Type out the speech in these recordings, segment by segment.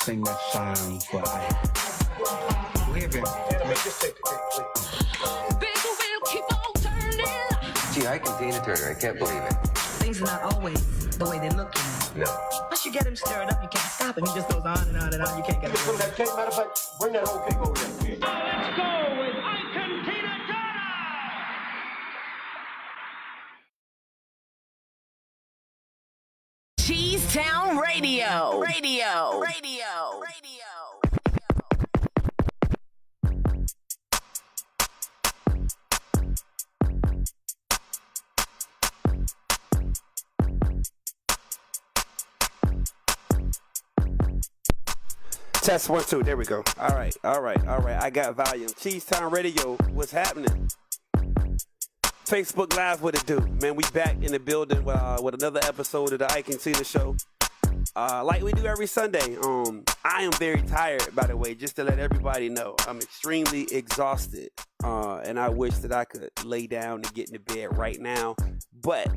sing that song for living. Gee, I can Tina Turner. I can't believe it. Things are not always the way they look. No. Once you get him stirred up, you can't stop him. He just goes on and on and on. You can't get him. From that cake, matter of fact, bring that whole cake over there. Let's go with Icon Tina Turner! Cheesetown Radio. Test 1 2. There we go. All right. I got volume. Cheesetown Radio. What's happening? Facebook Live, what it do? Man, we back in the building with another episode of the Icon Tina Show. Like we do every Sunday. I am very tired, by the way, just to let everybody know. I'm extremely exhausted. And I wish that I could lay down and get into bed right now. But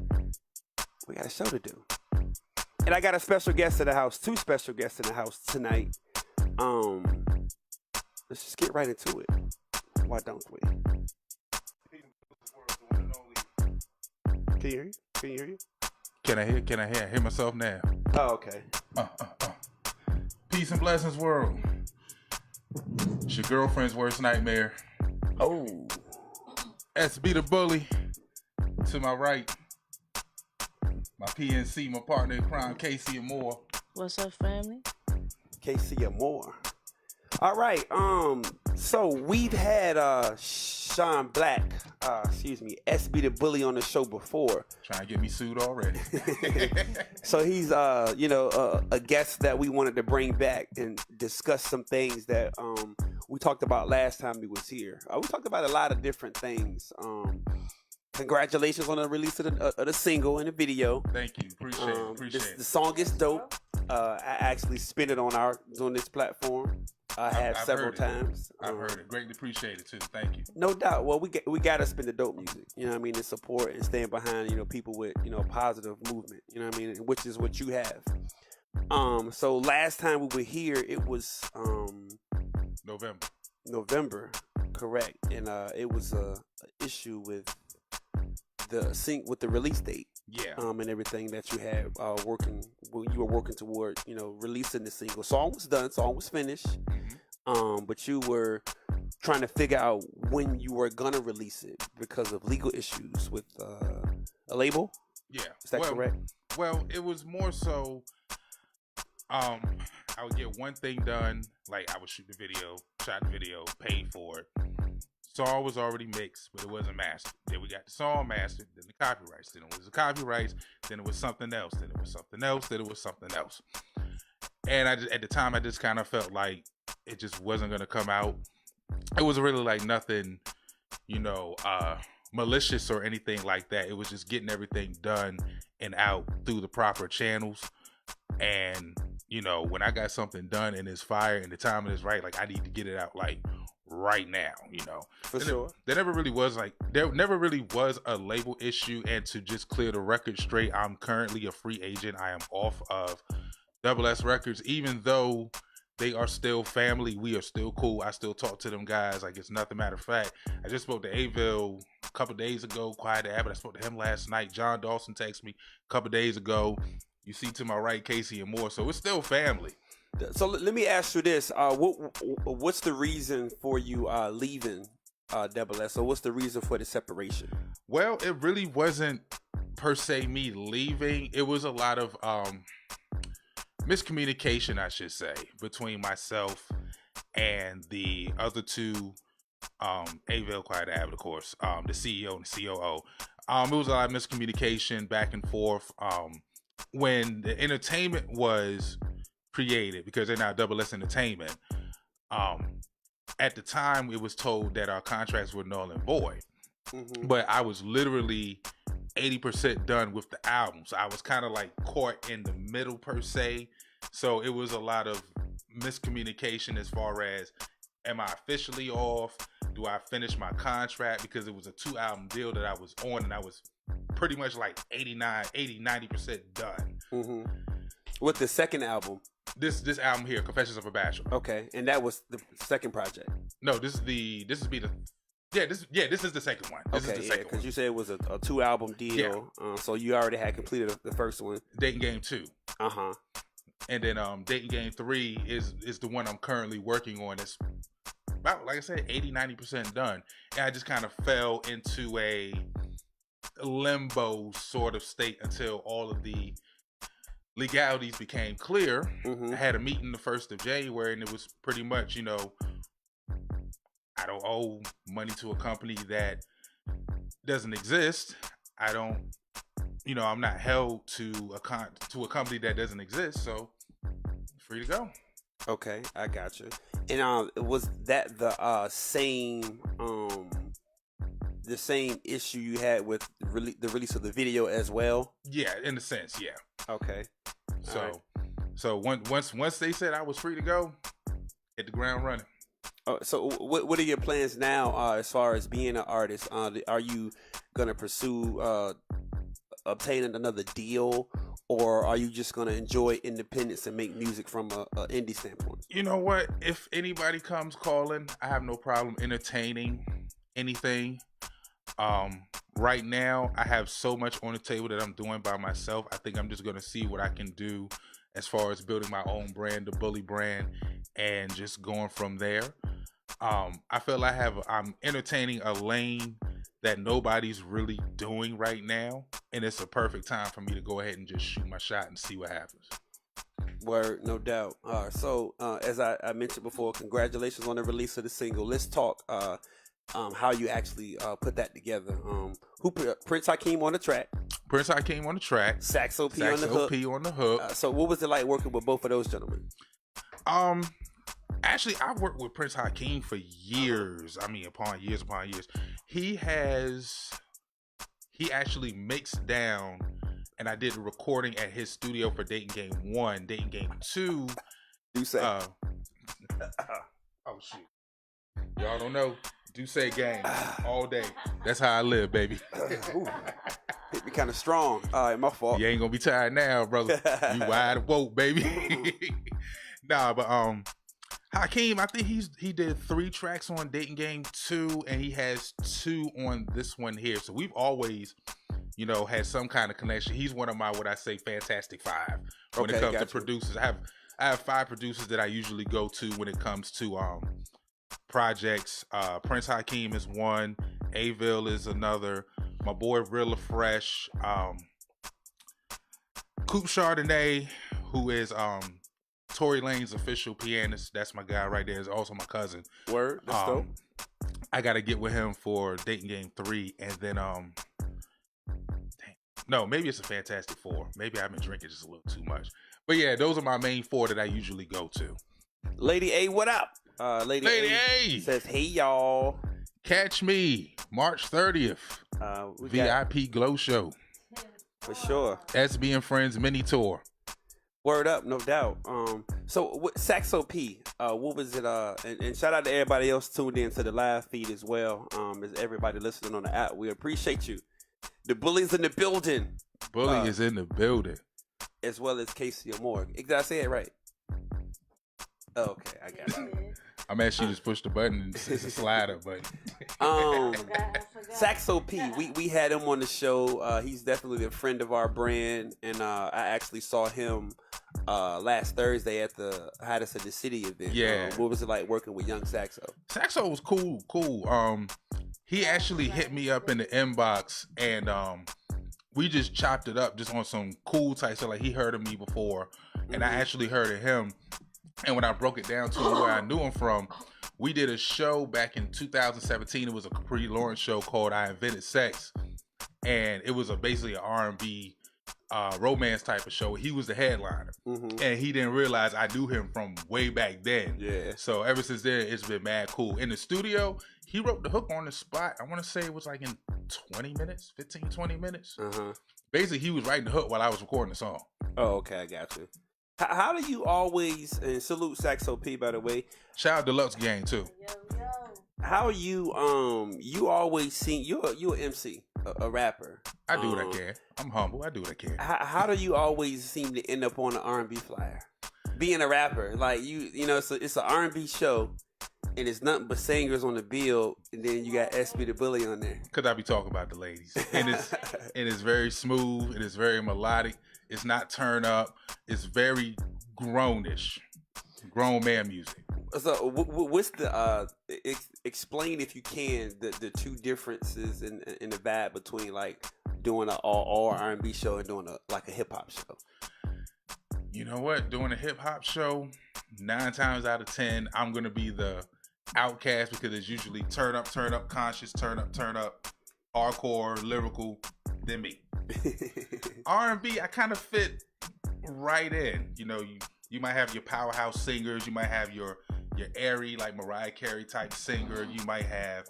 we got a show to do. And I got a special guest in the house, 2 special guests in the house tonight. Let's just get right into it. Why don't we? Can you hear you? Can I hear myself now? Oh, okay. Peace and blessings, world. It's your girlfriend's worst nightmare. Oh. SB the bully. To my right, my PNC, my partner in crime, Kayci Amour. What's up, family? Kayci Amour. All right. So we've had Sean Black, SB the bully on the show before. Trying to get me sued already. So he's a guest that we wanted to bring back and discuss some things that we talked about last time he was here. We talked about a lot of different things. Congratulations on the release of the single and the video. Thank you. Appreciate it. The song is dope. I actually spin it on this platform. I have several times. I've heard it. Greatly appreciate it too. Thank you. No doubt. Well, we gotta spin the dope music. You know what I mean? And support and stand behind people with positive movement. You know what I mean? Which is what you have. So last time we were here, it was November, correct? And it was a issue with the release date. Yeah. And everything that you had you were working toward, releasing the single. Song was done, song was finished. Mm-hmm. But you were trying to figure out when you were gonna release it because of legal issues with a label. Yeah. Is that correct? Well, it was more so I would get one thing done, like I would shoot the video, shot the video, paid for it. Song was already mixed, but it wasn't mastered. Then we got the song mastered, then the copyrights. Then it was the copyrights, then it was something else, then it was something else, then it was something else. And at the time, I just kind of felt like it just wasn't going to come out. It was really like nothing, malicious or anything like that. It was just getting everything done and out through the proper channels. And, when I got something done and it's fire and the timing is right, like I need to get it out like right now, For sure. There never really was a label issue. And to just clear the record straight, I'm currently a free agent. I am off of Double S Records, even though they are still family. We are still cool. I still talk to them guys like it's nothing. Matter of fact, I just spoke to Avil a couple days ago. Quiet Abbott. I spoke to him last night. John Dawson texted me a couple days ago. You see to my right, Kayci Amour. So it's still family. So let me ask you this: what's the reason for you leaving Double S? So what's the reason for the separation? Well, it really wasn't per se me leaving. It was a lot of miscommunication, I should say, between myself and the other two, Avil Quiet Abbott, of course, the CEO and the COO. It was a lot of miscommunication back and forth. When the entertainment was created, because they're now Double S Entertainment, at the time it was told that our contracts were null and void. Mm-hmm. But I was literally 80% done with the album, so I was kind of like caught in the middle per se. So it was a lot of miscommunication as far as, am I officially off? Do I finish my contract? Because it was a 2-album deal that I was on, and I was pretty much like 90% done. Mm-hmm. With the second album? This album here, Confessions of a Bachelor. Okay, and that was the second project. No, this is the this is the second one. This is the second one. Because you said it was a 2-album deal. Yeah. So you already had completed the first one. Dating Game 2. Uh-huh. And then Dating Game 3 is the one I'm currently working on. It's about, like I said, 80-90% done. And I just kind of fell into a limbo sort of state until all of the legalities became clear. I had a meeting the 1st of January, and it was pretty much, you know, I don't owe money to a company that doesn't exist. I don't, you know, I'm not held to a company that doesn't exist, so free to go. Okay, I got you. And was that the same issue you had with the release of the video as well? Yeah, in a sense, yeah. Okay. So once they said I was free to go, hit the ground running. So what are your plans now as far as being an artist? Are you gonna pursue obtaining another deal, or are you just gonna enjoy independence and make music from a indie standpoint? You know what? If anybody comes calling, I have no problem entertaining anything. Right now, I have so much on the table that I'm doing by myself. I think I'm just gonna see what I can do as far as building my own brand, the Bully brand, and just going from there. I feel I'm entertaining a lane that nobody's really doing right now, and it's a perfect time for me to go ahead and just shoot my shot and see what happens. Word, no doubt. So as I mentioned before, congratulations on the release of the single. Let's talk how you actually put that together. Who put Prince Hakeem on the track? Prince Hakeem on the track. Saxo P on the hook. So what was it like working with both of those gentlemen? Actually, I've worked with Prince Hakeem for years. I mean, upon years. He actually mixed down, and I did a recording at his studio for Dating Game 1. Dating Game 2. Do say. Oh, shoot. Y'all don't know. Do say game all day. That's how I live, baby. Hit me kind of strong. All right, my fault. You ain't gonna be tired now, brother. You wide awoke, baby. Nah, but Hakeem, I think he did 3 tracks on Dating Game 2, and he has 2 on this one here. So we've always, you know, had some kind of connection. He's one of my, what I say, Fantastic 5 when it comes to producers. I have 5 producers that I usually go to when it comes to projects. Prince Hakeem is one. Aville is another. My boy Rilla Fresh. Coop Chardonnay, who is Tory Lane's official pianist. That's my guy right there. Is also my cousin. Word. That's dope. I gotta get with him for Dating Game 3, and then no, maybe it's a Fantastic 4. Maybe I've been drinking just a little too much. But yeah, those are my main 4 that I usually go to. Lady A, what up? Lady A says, hey, y'all. Catch me March 30th. VIP Glow Show. For sure. SB and Friends mini tour. Word up, no doubt. So Saxo P, what was it? And shout out to everybody else tuned in to the live feed as well. As everybody listening on the app, we appreciate you. The Bully's in the building. Bully is in the building. As well as Kayci Amour. Did I say it right? Okay, I got it. I'm actually just push the button and it's a slider, but Saxo P, we had him on the show. He's definitely a friend of our brand, and I actually saw him last Thursday at the Hottest of the City event. Yeah. What was it like working with young Saxo? Saxo was cool. He actually hit me up in the inbox, and we just chopped it up just on some cool type stuff. Like, he heard of me before, and I actually heard of him. And when I broke it down to where I knew him from, we did a show back in 2017. It was a Capri Lawrence show called I Invented Sex. And it was basically an R&B romance type of show. He was the headliner. And he didn't realize I knew him from way back then. Yeah. So ever since then, it's been mad cool. In the studio, he wrote the hook on the spot. I want to say it was like in 20 minutes, 15, 20 minutes. Basically, he was writing the hook while I was recording the song. Oh, okay. I got you. How do you always, and salute Saxo P, by the way. Shout out Deluxe Gang too. How you you always seem you're an MC, a rapper. I do what I can. I'm humble. I do what I can. How do you always seem to end up on an R&B flyer? being a rapper, like you know, it's an R&B show, and it's nothing but singers on the bill, and then you got SB the Bully on there. Could I be talking about the ladies? And it's very smooth. It is very melodic. It's not turn up. It's very grownish, grown man music. So what's the explain if you can the two differences in the vibe between like doing an all R&B show and doing a hip hop show? You know what? Doing a hip hop show, 9 times out of 10, I'm gonna be the outcast because it's usually turn up, conscious, turn up, hardcore, lyrical, than me. R&B, I kind of fit right in. You know, you might have your powerhouse singers, you might have your airy like Mariah Carey type singer, you might have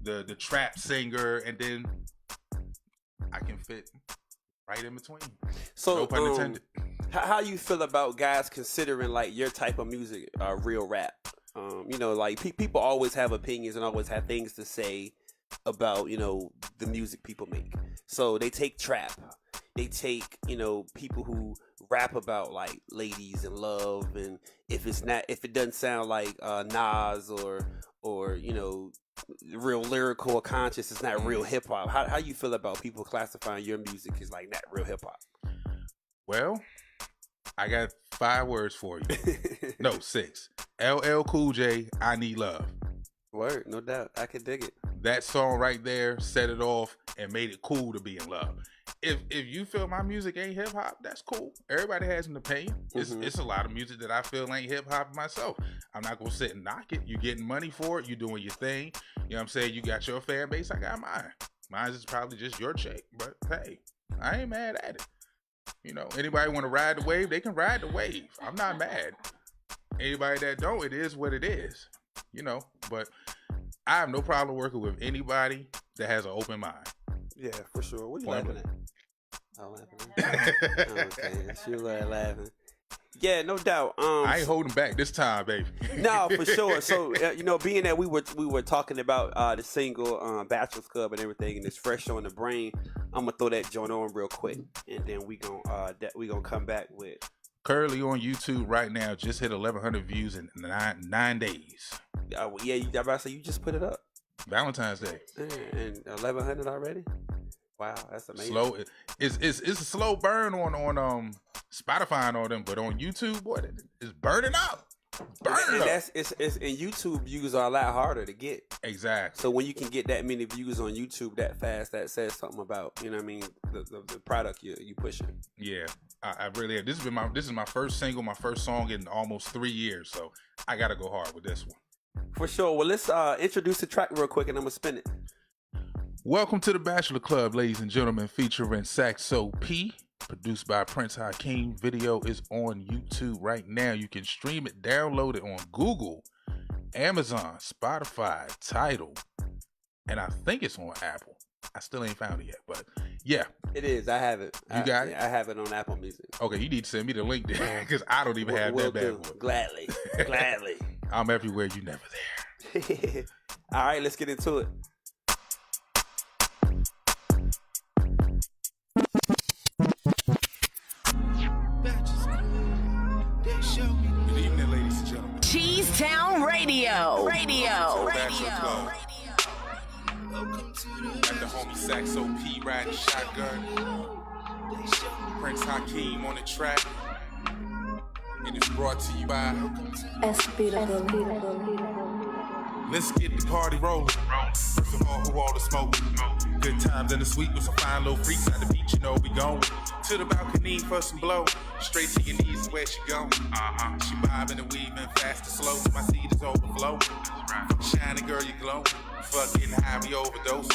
the trap singer, and then I can fit right in between. So, no pun intended. How you feel about guys considering like your type of music real rap? You know, like people always have opinions and always have things to say about, you know, the music people make. So they take trap, they take, you know, people who rap about like ladies and love, and if it doesn't sound like Nas or you know, real lyrical or conscious, it's not real hip hop. How you feel about people classifying your music as like not real hip hop? Well, I got 5 words for you. No, 6. LL Cool J, I Need Love. Word, no doubt. I can dig it. That song right there set it off and made it cool to be in love. If you feel my music ain't hip hop, that's cool. Everybody has an opinion. It's a lot of music that I feel ain't hip hop myself. I'm not gonna sit and knock it. You getting money for it. You doing your thing. You know what I'm saying? You got your fan base. I got mine. Mine is probably just your check, but hey, I ain't mad at it. You know, anybody want to ride the wave, they can ride the wave. I'm not mad. Anybody that don't, it is what it is. You know, but I have no problem working with anybody that has an open mind. Yeah, for sure. What are you laughing at? I'm laughing at. Okay, she was laughing. Yeah, no doubt. I ain't holding back this time, baby. No, for sure. So, you know, being that we were talking about the single Bachelor Club and everything, and it's fresh on the brain, I'm gonna throw that joint on real quick, and then we gonna come back with. Currently on YouTube right now, just hit 1,100 views in 9 days. Yeah, I'm about to say you just put it up. Valentine's Day. And 1,100 already. Wow, that's amazing. Slow. It's a slow burn on Spotify and all them, but on YouTube, boy, it's burning up. Burning up. It's and YouTube views are a lot harder to get. Exactly. So when you can get that many views on YouTube that fast, that says something about, you know what I mean, the product you pushing. Yeah, I really have. This is my first single, my first song in almost 3 years, so I gotta go hard with this one. For sure. Well, let's introduce the track real quick, and I'm gonna spin it. Welcome to the Bachelor Club, ladies and gentlemen, featuring Saxo P, produced by Prince Hakeem. Video is on YouTube right now. You can stream it, download it on Google, Amazon, Spotify, Tidal, and I think it's on Apple. I still ain't found it yet, but yeah. It is. I have it. You got it? I have it on Apple Music. Okay, you need to send me the link there, because I don't even have that bad boy. Gladly. Gladly. I'm everywhere, you never there. All right, let's get into it. Good evening, ladies and gentlemen. Cheesetown Radio. Bachelor Club. Got the homie Saxo P riding shotgun. Prince Hakeem on the track. And it's brought to you by Let's get the party rolling. First of all, who all the smoke? Good times in the suite with some fine little freaks at the beach, you know we going. To the balcony for some blow. Straight to your knees is where she going. She vibing and weaving fast and slow. My seat is overflow. Shining girl, you glow. Fuck getting high, we overdose.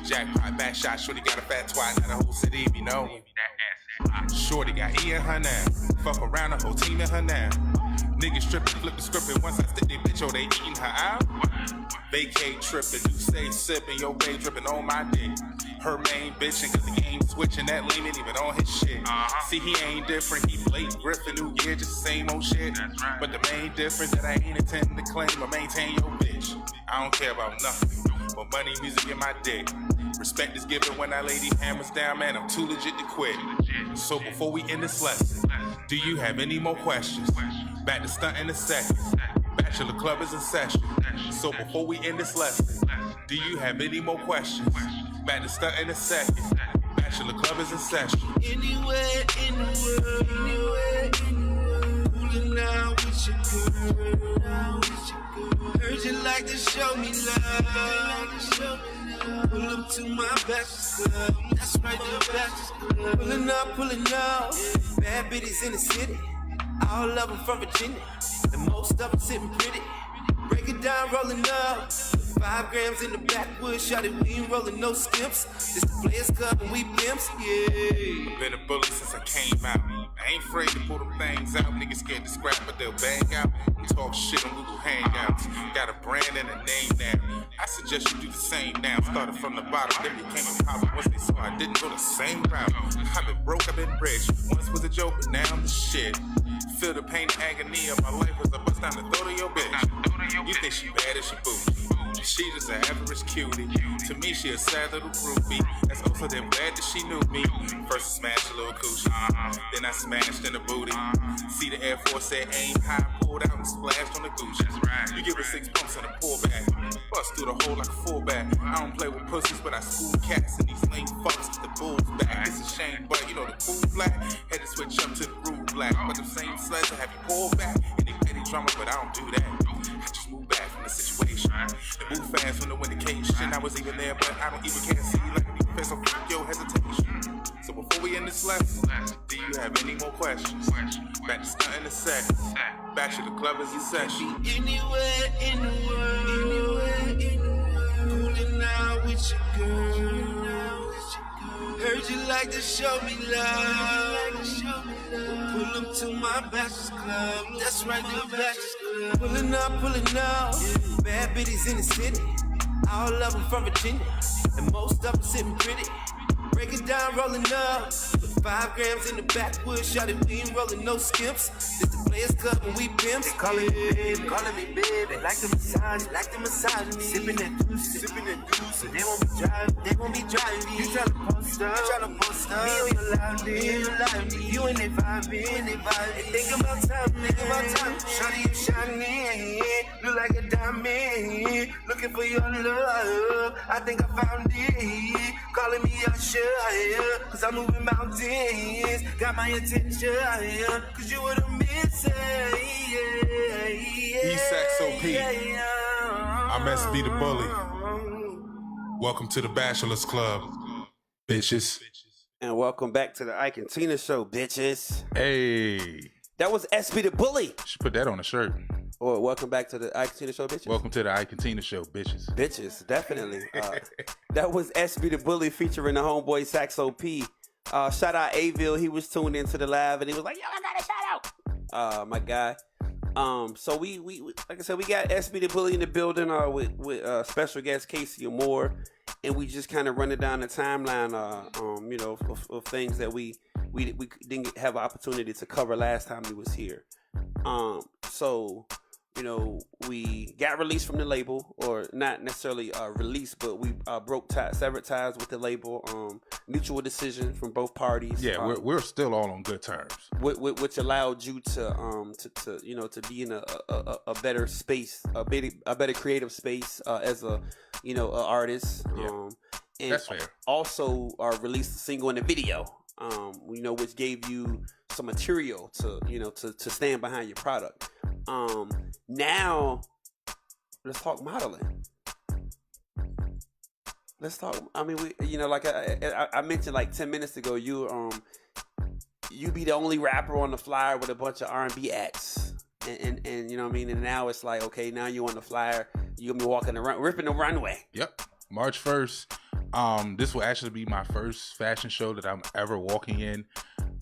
Jackpot, back shot, shorty got a fat twat. Now the whole city be know. Shorty got E in her now. Fuck around the whole team in her now. Niggas trippin', flippin', scrippin'. Once I stick they bitch, oh, they eatin' her out. Vacate trippin', you say sippin', yo babe drippin' on my dick. Her main bitchin', cause the game switchin', that lean ain't even on his shit. See, he ain't different, he Blake Griffin, New Year, just the same old shit. But the main difference that I ain't intending to claim or maintain your bitch. I don't care about nothing, but money, music, and my dick. Respect is given when I lay these hammers down, man, I'm too legit to quit. So before we end this lesson, Do you have any more questions? Back to stunt in a second. Bachelor Club is in session. So before we end this lesson, do you have any more questions? Back to stunt in a second. Bachelor Club is in session. Anywhere in the world, cooling out with your girl. Heard you like to show me love. Pull up to my Bachelor Club. That's right, the Bachelor Club. Pulling up. Bad bitches in the city. All of them from Virginia. And most of them sitting pretty. Break it down, rolling up. 5 grams in the backwoods, shot it, we ain't rolling no skips. This the Players Club and we pimps, yeah. Been a bully since I came out. I ain't afraid to pull them things out. Niggas scared to scrap, but they'll bang out. We talk shit on Google Hangouts. Got a brand and a name now. I suggest you do the same now. Started from the bottom, then became a popper. Once they saw I didn't go the same route. I've been broke, I've been rich. Once was a joke, but now I'm the shit. Feel the pain and agony of my life as I bust down the throat of your bitch. You think she bad as she bougie? She just an average cutie. To me, she a sad little groupie. That's also damn glad that she knew me. First I smashed a little coochie, then I smashed in the booty. See the Air Force said aim high, pulled out and splashed on the Gucci. You give her 6 bumps and a pullback. Bust through the hole like a fullback. I don't play with pussies, but I school cats and these lame fucks with the bulls back. It's a shame, but you know the cool black had to switch up to the rude black. But them same sluts I have you pull back. And they petty drama, but I don't do that. I just move back from the situation. The move fast from the vindication. I was even there, but I don't even care. See like a defense, so fuck your hesitation. So before we end this lesson, do you have any more questions? Back to stunt in a second. Bachelor Club is in session. Anywhere in the world, cooling out with your girl. Heard you like to show me love. Pull up to my Bachelor Club. That's right, the Bachelor Club. Pulling up. Bad bitches in the city. All of them from Virginia. And most of them sitting pretty. Break it down, rolling up. 5 grams in the backwoods, shot it, we ain't rolling no skips. This the Players Club and we pimps. They calling me baby, like the massage me. Sipping that juice. They won't be driving. You tryna post up, me on your lively. You and they vibing. Think about time, shawty you shining. Look like a diamond, looking for your love. I think I found it, calling me a sugar. Cause I'm moving mountains, got my attention, cause you were the missing. E-Sax-O-P. I'm SB the Bully. Welcome to the Bachelor's Club, bitches. And welcome back to the Ike and Tina Show, bitches. Hey. That was SB the Bully. Should put that on a shirt. Or welcome back to the Ike and Tina Show, bitches. Welcome to the Ike and Tina Show, bitches. Bitches, definitely. That was SB the Bully featuring the homeboy Sax-O-P. Shout out Aville. He was tuned into the live and he was like, yo, I got a shout out. My guy. So we like I said, we got SB the Bully in the building with special guest Kayci Amour, and we just kind of running down the timeline of things that we didn't have an opportunity to cover last time he was here. So we got released from the label, or not necessarily released, but we broke severed ties with the label. Mutual decision from both parties. Yeah, we're still all on good terms. Which allowed you to be in a better space, a better creative space as a artist. Yeah. And that's fair. Also, released a single and a video. Which gave you some material to stand behind your product. Now let's talk modeling. Let's talk. I mean, like I mentioned like 10 minutes ago, you be the only rapper on the flyer with a bunch of R&B acts, and you know what I mean. And now it's like, okay, now you on the flyer, you gonna be walking around, ripping the runway. Yep, March 1st. This will actually be my first fashion show that I'm ever walking in.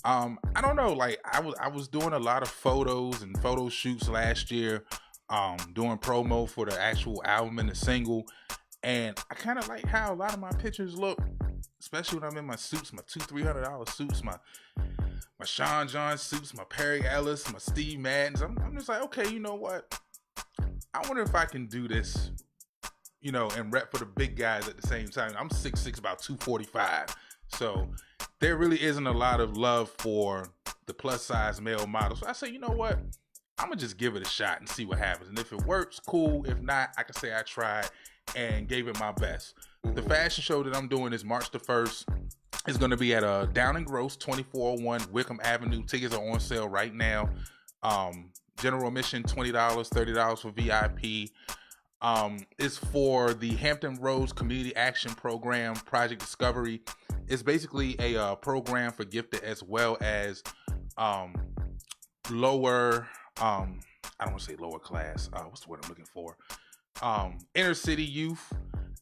I don't know, like I was doing a lot of photos and photo shoots last year, doing promo for the actual album and the single, and I kind of like how a lot of my pictures look, especially when I'm in my suits, my $200-$300 suits, my Sean John suits, my Perry Ellis, my Steve Maddens. I'm just like, okay, you know what? I wonder if I can do this, and rep for the big guys at the same time. I'm 6'6", about 245. So there really isn't a lot of love for the plus size male models. So I said, you know what? I'm gonna just give it a shot and see what happens. And if it works, cool. If not, I can say I tried and gave it my best. The fashion show that I'm doing is March the 1st. It's going to be at Down and Gross, 2401 Wickham Avenue. Tickets are on sale right now. General admission, $20, $30 for VIP. It's for the Hampton Roads Community Action Program, Project Discovery. It's basically a program for gifted as well as lower, I don't want to say lower class. What's the word I'm looking for? Inner city youth,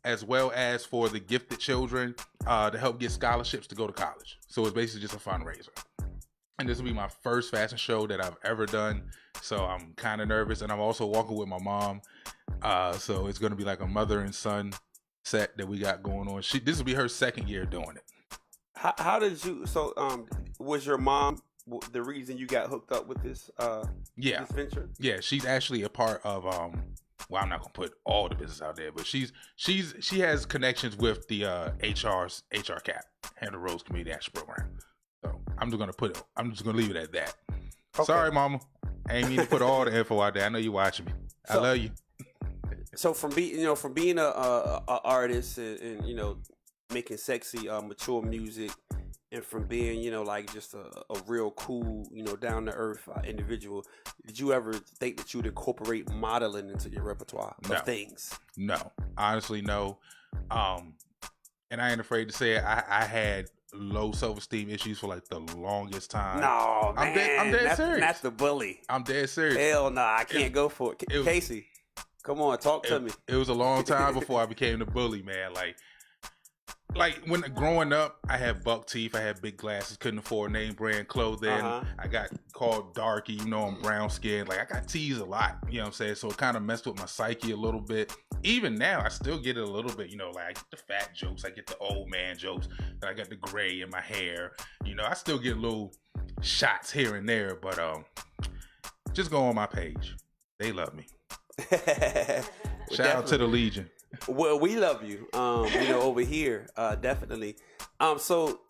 as well as for the gifted children to help get scholarships to go to college. So it's basically just a fundraiser. And this will be my first fashion show that I've ever done. So I'm kind of nervous. And I'm also walking with my mom. So it's going to be like a mother and son set that we got going on. This will be her second year doing it. How did you, was your mom the reason you got hooked up with this, this venture? Yeah, she's actually a part of, well, I'm not gonna put all the business out there, but she has connections with the HR cap, Hampton Roads Community Action Program. So I'm just gonna leave it at that. Okay. Sorry, Mama, I ain't mean to put all the info out there. I know you watching me. I love you. So from being a artist and making sexy, mature music, and from being like just a real cool, down to earth individual, did you ever think that you'd incorporate modeling into your repertoire of things? No, honestly, no. And I ain't afraid to say it. I had low self-esteem issues for like the longest time. No, man, I'm dead serious. That's the bully. I'm dead serious. Hell no, I can't go for it. Kayci, come on, talk to me. It was a long time before I became the bully, man. Like when growing up, I had buck teeth, I had big glasses, couldn't afford name brand clothing. I got called darky, I'm brown skinned. Like I got teased a lot, you know what I'm saying? So it kind of messed with my psyche a little bit. Even now, I still get it a little bit, like I get the fat jokes, I get the old man jokes, and I got the gray in my hair. I still get little shots here and there, but just go on my page. They love me. Shout out to the Legion. Well, we love you, over here, definitely. So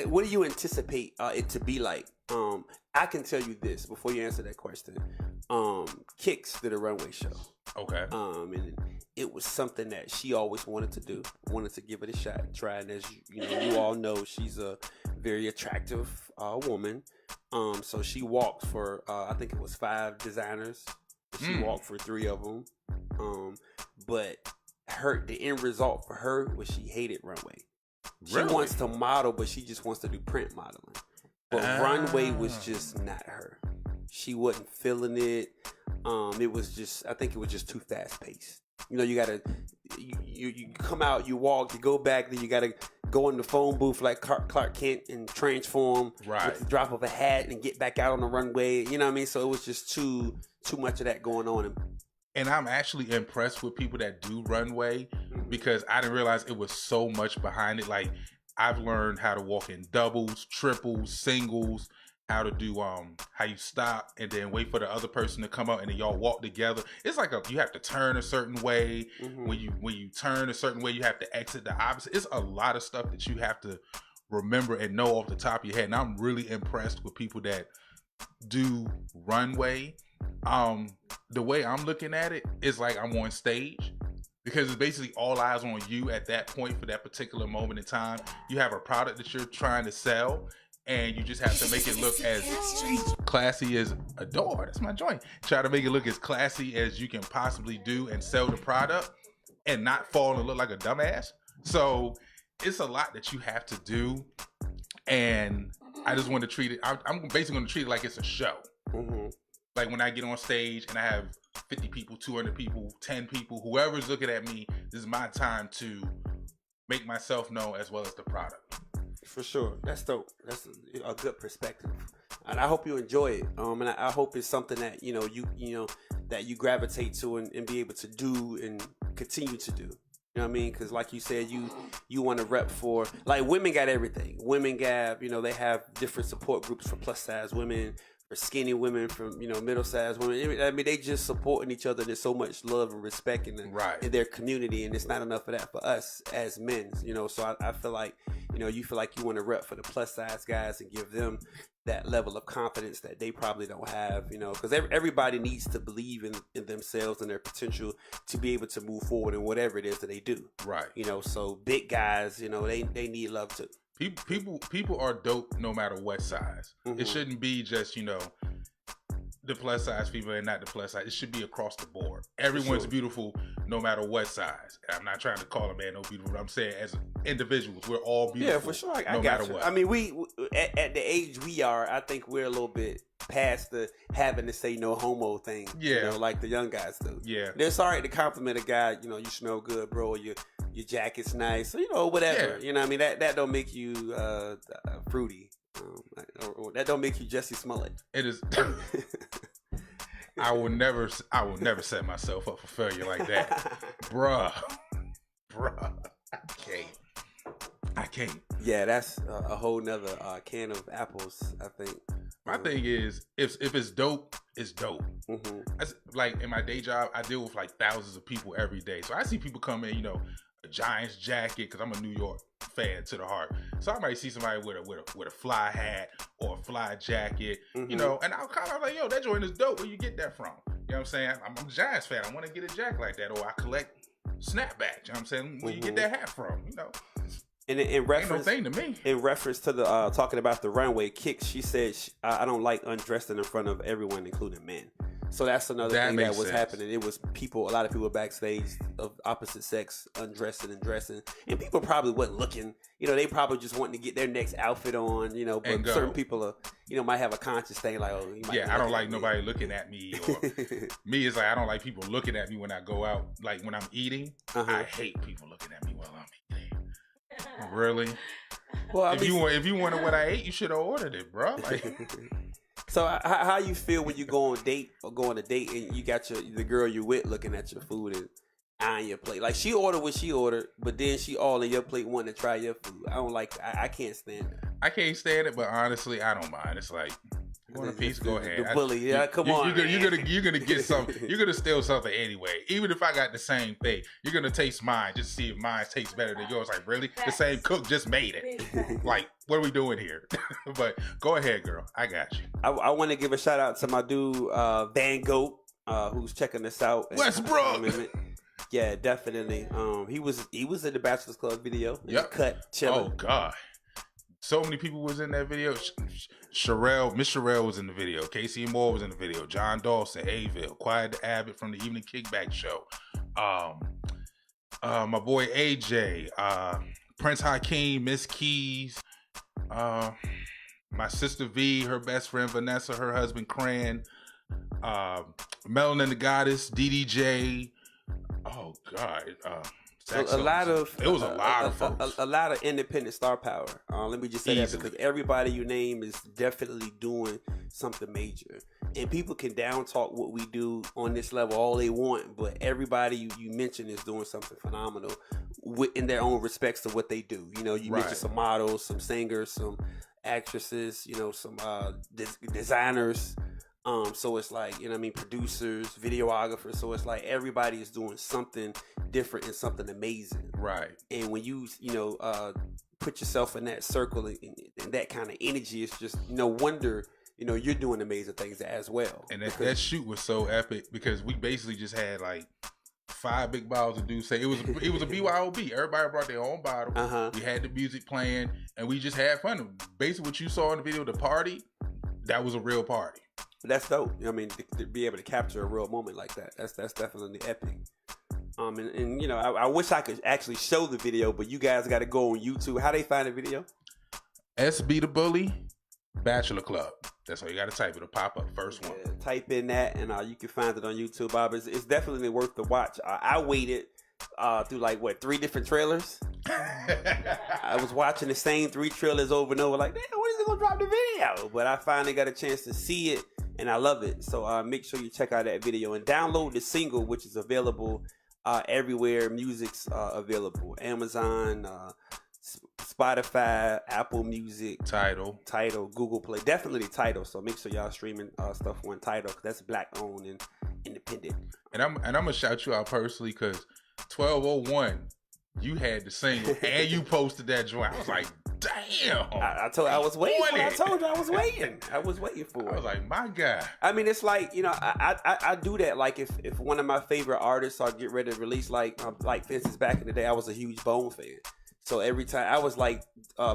what do you anticipate it to be like? I can tell you this before you answer that question. Kix did a runway show. Okay. And it was something that she always wanted to do, wanted to give it a shot, try. And as you all know, she's a very attractive woman. So she walked for, I think it was 5 designers. She walked for 3 of them. But the end result for her was she hated runway. She wants to model, but she just wants to do print modeling. But runway was just not her. She wasn't feeling it. It was just, I think it was just too fast paced. You gotta, you come out, you walk, you go back, then you gotta go in the phone booth like Clark Kent and transform with the drop of a hat and get back out on the runway. You know what I mean? So it was just too much of that going on. And I'm actually impressed with people that do runway because I didn't realize it was so much behind it. Like I've learned how to walk in doubles, triples, singles, how to do how you stop and then wait for the other person to come out and then y'all walk together. It's like you have to turn a certain way. When you turn a certain way, you have to exit the opposite. It's a lot of stuff that you have to remember and know off the top of your head. And I'm really impressed with people that do runway. The way I'm looking at it is like I'm on stage because it's basically all eyes on you at that point for that particular moment in time. You have a product that you're trying to sell and you just have to make it look as classy as a door. That's my joint. Try to make it look as classy as you can possibly do and sell the product and not fall and look like a dumbass. So it's a lot that you have to do. And I just want to treat it, I'm basically going to treat it like it's a show. Like when I get on stage and I have 50 people, 200 people, 10 people, whoever's looking at me, this is my time to make myself known as well as the product. For sure. That's dope. That's a good perspective. And I hope you enjoy it. And I hope it's something that, that you gravitate to and be able to do and continue to do. You know what I mean? Because like you said, you want to rep for, like women got everything. Women got, they have different support groups for plus size women, for skinny women, from middle-sized women. I mean, they just supporting each other. There's so much love and respect in their community, and it's not enough of that for us as men. So I feel like you feel like you want to rep for the plus size guys and give them that level of confidence that they probably don't have, you know, because everybody needs to believe in themselves and their potential to be able to move forward in whatever it is that they do. Right. You know, so big guys, you know, they need love too. People are dope no matter what size. It shouldn't be just, you know, the plus size people and not the plus size. It should be across the board. Everyone's beautiful no matter what size. I'm not trying to call a man no beautiful, but I'm saying as individuals, we're all beautiful. Yeah, for sure. I no got matter you. what. I mean, we at the age we are, I think we're a little bit past the having to say no homo thing. Yeah. You know, like the young guys do. Yeah. They're sorry to compliment a guy, you know, you smell good, bro, your jacket's nice, you know, whatever. Yeah. You know what I mean? That don't make you fruity. Or that don't make you Jesse Smollett. It is. I will never set myself up for failure like that. Bruh. I can't. Yeah, that's a whole nother can of apples, I think. My thing is, if it's dope, it's dope. Like in my day job, I deal with like thousands of people every day. So I see people come in, you know, a Giants jacket, because I'm a New York fan to the heart. So I might see somebody with a fly hat or a fly jacket, you know, and I'll kind of like, yo, that joint is dope. Where you get that from? You know what I'm saying? I'm a Giants fan. I want to get a jacket like that, or I collect snapbacks. You know what I'm saying? Where you get that hat from? You know. And in reference, ain't no thing to me. In reference to the talking about the runway kicks, she said, "I don't like undressing in front of everyone, including men." So that's another thing that was happening. It was a lot of people backstage of opposite sex undressing and dressing, and people probably wasn't looking. You know, they probably just wanting to get their next outfit on. You know, but certain people are, you know, might have a conscious thing like, oh, I don't like nobody looking at me. Or me is like, I don't like people looking at me when I go out. Like when I'm eating, I hate people looking at me while I'm eating. Really? Well, if you wanted what I ate, you should have ordered it, bro. Like, so how you feel when you go on a date and you got the girl you're with looking at your food and eyeing your plate? Like she ordered what she ordered, but then she all in your plate wanting to try your food. I don't like. I can't stand that. I can't stand it, but honestly, I don't mind. It's like, you want a piece? Go ahead. The bully, come on. You're gonna get something. You're gonna steal something anyway. Even if I got the same thing, you're gonna taste mine just to see if mine tastes better than yours. Like, really? The same cook just made it. Like, what are we doing here? But go ahead, girl. I got you. I want to give a shout out to my dude Van Gogh, who's checking this out. Westbrook. Yeah, definitely. He was in the Bachelor Club video. Yep. Cut, chilling. Oh God. So many people was in that video. Miss Sherelle was in the video. Kayci Amour was in the video. John Dawson, Aville, Quiet Abbott from the Evening Kickback Show. My boy AJ, Prince Hakeem, Miss Keys, my sister V, her best friend Vanessa, her husband Cran, Melanin the Goddess, DDJ. Oh God. It was a lot of folks. A lot of independent star power. Let me just say that because everybody you name is definitely doing something major. And people can down talk what we do on this level all they want, but everybody you mentioned is doing something phenomenal in their own respects to what they do. You know, you mentioned some models, some singers, some actresses, you know, some designers. So it's like, you know what I mean, producers, videographers. So it's like everybody is doing something different and something amazing. Right. And when you put yourself in that circle and that kind of energy, it's just no wonder, you know, you're doing amazing things as well. And that shoot was so epic because we basically just had like 5 big bottles of Douce. It was a BYOB. Everybody brought their own bottle. We had the music playing and we just had fun. Basically what you saw in the video, the party, that was a real party. That's dope. You know what I mean, to be able to capture a real moment like that, that's definitely epic. And you know, I wish I could actually show the video, but you guys got to go on YouTube. How they find the video? SB the Bully, Bachelor Club. That's all you got to type. It'll pop up first one. Yeah, type in that, and you can find it on YouTube, Bob. It's definitely worth the watch. I waited through like 3 different trailers. I was watching the same 3 trailers over and over, like, damn, when is it gonna drop the video? But I finally got a chance to see it, and I love it. So make sure you check out that video and download the single, which is available everywhere music's available. Amazon, Spotify, Apple Music, Tidal, Google Play. Definitely Tidal. So make sure y'all streaming stuff on Tidal, because that's black owned and independent. And I'm gonna shout you out personally because 1201 you had the single and you posted that joint. I was like, damn. I told you I was waiting. On I it. told you I was waiting. I was waiting for it. I was like, my God. I mean, it's like, you know, I do that. Like if one of my favorite artists are get ready to release, like for instance, back in the day, I was a huge Bone fan. So every time I was like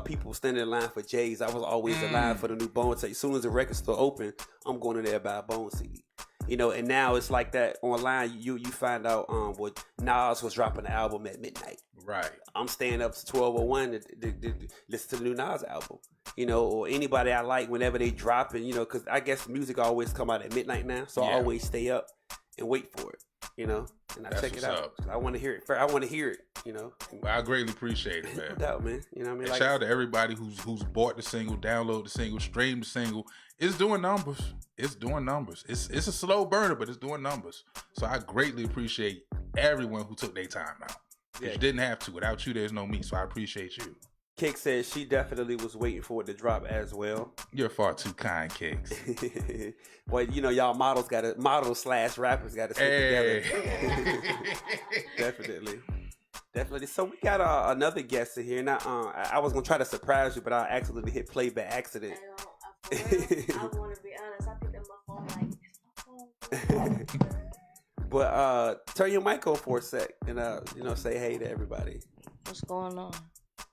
people standing in line for J's, I was always in line for the new Bone tape. As soon as the record store open, I'm going in there to buy a Bone CD. You know, and now it's like that online. You find out what Nas was dropping the album at midnight. Right. I'm staying up to 12:01 to listen to the new Nas album. You know, or anybody I like whenever they drop it. You know, because I guess music always come out at midnight now, so I always stay up and wait for it. You know, and I check it out. I want to hear it. I want to hear it. You know. Well, I greatly appreciate it, man. No doubt, man. You know what I mean? And like, shout out to everybody who's bought the single, download the single, stream the single. It's doing numbers. It's doing numbers. It's a slow burner, but it's doing numbers. So I greatly appreciate everyone who took their time out. Yeah. You didn't have to. Without you, there's no me. So I appreciate you. Kick says she definitely was waiting for it to drop as well. You're far too kind, Kicks. Well, you know, y'all models /rappers got to stick together. Definitely. So we got another guest in here. Now, I was gonna try to surprise you, but I accidentally hit play by accident. I want to be honest. I picked up my phone But turn your mic on for a sec and you know, say hey to everybody. What's going on?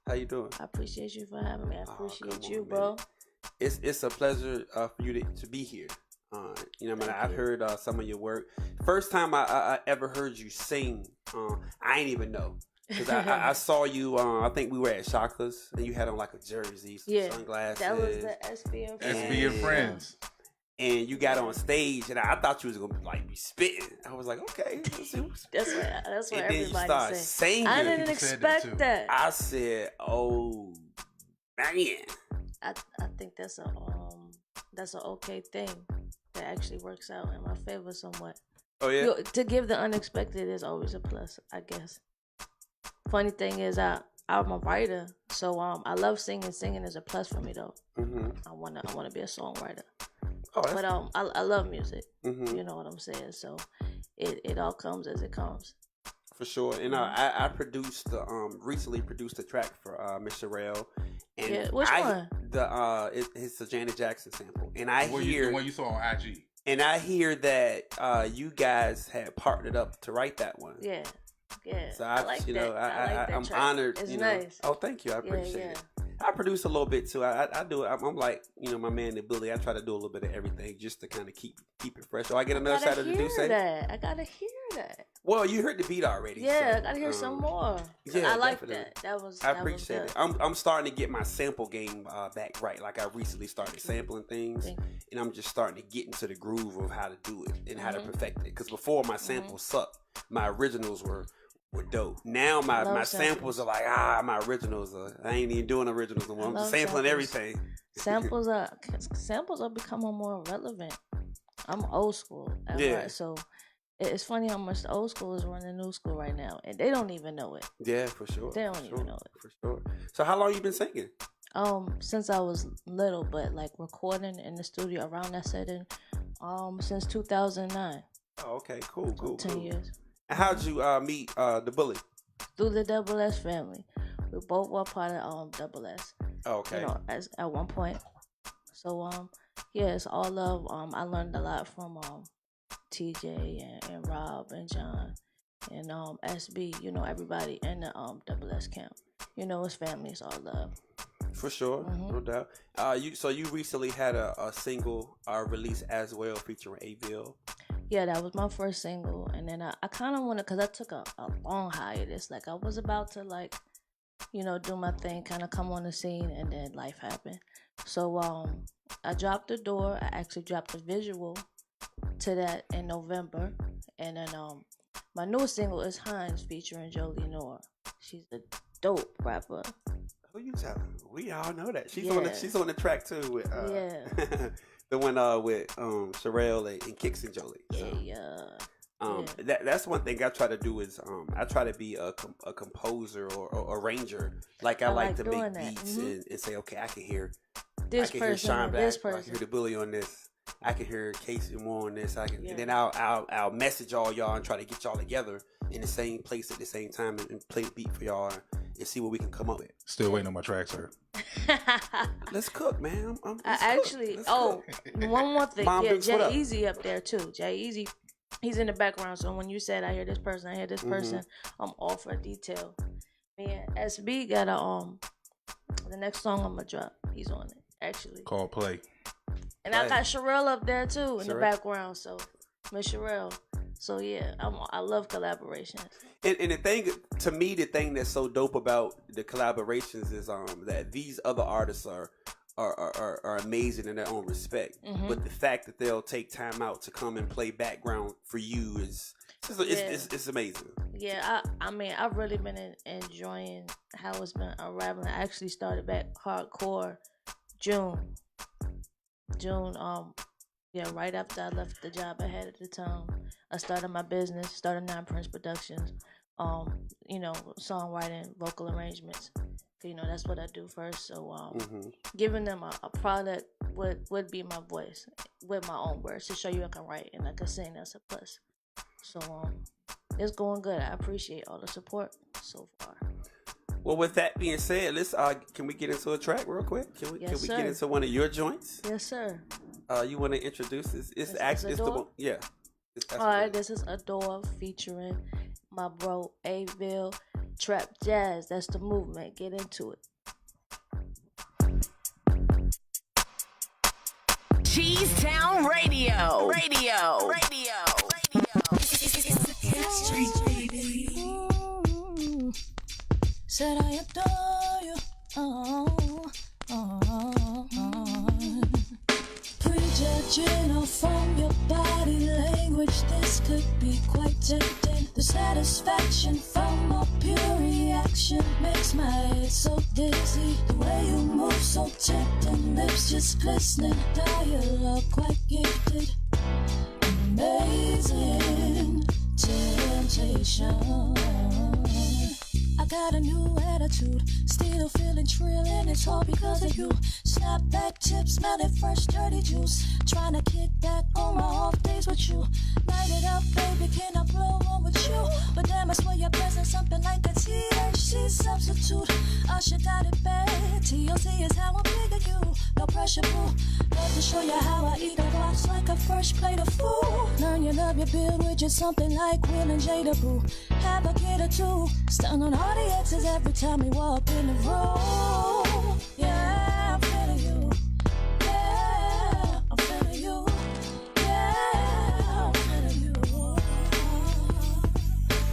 How you doing? I appreciate you for having me. I appreciate you, bro. It's a pleasure for you to be here. You know, I've heard some of your work. First time I ever heard you sing, I ain't even know. Because I saw you, I think we were at Shaka's, and you had on like a jersey, some sunglasses. That was the SB and Friends. SB and Friends. And you got on stage, and I thought you was gonna like be spitting. I was like, okay, let's see. That's what and then you start singing. I didn't expect that. I said, oh man. I think that's an okay thing that actually works out in my favor somewhat. Oh yeah. To give the unexpected is always a plus, I guess. Funny thing is, I'm a writer, so I love singing. Singing is a plus for me though. Mm-hmm. I wanna be a songwriter. Oh, but I love music. Mm-hmm. You know what I'm saying? So it all comes as it comes. For sure. And I recently produced a track for Miss Sherelle. And which one? It's a Janet Jackson sample. And I the hear one you saw on IG. And I hear that you guys had partnered up to write that one. Yeah. Yeah. So I like that. I'm honored. It's you nice. Know. Oh, thank you. I appreciate it. I produce a little bit too. I do it. I'm like, you know, my man, the Billy. I try to do a little bit of everything just to kind of keep it fresh. So I get another side of the do say. I gotta hear that. Well, you heard the beat already. Yeah, so, I gotta hear some more. Yeah, I like that. I appreciate it. I'm starting to get my sample game back right. Like I recently started sampling things, and I'm just starting to get into the groove of how to do it and how to perfect it. Because before my samples sucked, my originals were dope. Now my samples are like my originals are. I ain't even doing originals no more. I'm just sampling everything. Samples are becoming more relevant. I'm old school. Right? So it's funny how much the old school is running new school right now, and they don't even know it. Yeah, for sure. They don't even know it. For sure. So how long you been singing? Since I was little, but like recording in the studio around that setting, since 2009. Oh, okay, cool. 10 years. And how'd you meet the Bully? Through the Double S family. We both were part of Double S. Oh, okay. You know, at one point. So it's all love. I learned a lot from TJ and Rob and John and SB. You know, everybody in the Double S camp. You know, it's family. It's all love. For sure, no doubt. You recently had a single release as well featuring Aville. Yeah, that was my first single, and then I kind of wanted, because I took a long hiatus. Like, I was about to, like, you know, do my thing, kind of come on the scene, and then life happened. So I dropped The Door. I actually dropped a visual to that in November, and then my new single is HEINZ featuring Joli Noir. She's a dope rapper. Who you telling? We all know that. She's on the track too with the one with Sherelle and Kicks and Joli. So, that's one thing I try to do is I try to be a composer or arranger. Like I like to make beats and say, okay, I can hear this person, Sean Black, this person. I can hear the Bully on this. I can hear Kayci Amour on this. And then I'll message all y'all and try to get y'all together in the same place at the same time and play the beat for y'all and see what we can come up with. Still waiting on my track, sir. Let's cook, man. One more thing. Mom Yeah, Dukes, what up? Jay Easy up there too. Jay Easy, he's in the background. So when you said I hear this person, I'm all for detail. Me and SB got the next song I'm gonna drop. He's on it actually. Called Play. And I got Sherelle up there too in the background. So Miss Sherelle. So yeah, I love collaborations. And the thing, to me, the thing that's so dope about the collaborations is that these other artists are amazing in their own respect. Mm-hmm. But the fact that they'll take time out to come and play background for you it's amazing. Yeah, I mean, I've really been enjoying how it's been unraveling. I actually started back hardcore June. Yeah, right after I left the job I had at the time, I started my business, started Nine Prince Productions, songwriting, vocal arrangements. That's what I do first. So giving them a product would be my voice with my own words to show you I can write and I can sing. That's a plus. So it's going good. I appreciate all the support so far. Well, with that being said, let's can we get into a track real quick? Can we get into one of your joints? Yes, sir. You want to introduce this? It's actually the one. Yeah. All right, this is Adore featuring my bro Aville. Trap Jazz. That's the movement. Get into it. Cheese Town Radio. Said I adore you. Prejudging from your body language, this could be quite tempting. The satisfaction from a pure reaction makes my head so dizzy. The way you move so tempting, lips just glistening. Dialogue quite gifted, amazing temptation. I got a new attitude, still feeling trilling. It's all because of you. Snapback tips, smelling fresh, dirty juice. Trying to kick back on my off days with you. Light it up, baby, can I blow on with you? But damn, I swear you're present, something like a THC substitute. I should got it bad. TLC is how I'm digging you. No pressure, boo. Love to show you how I eat a box like a fresh plate of food. Learn you love your build with just something like Will and Jada Boo. Have a kid or two. Stun on all the exes every time we walk in the room. Yeah, I'm feeling you. Yeah, I'm feeling you. Yeah, I'm feeling you.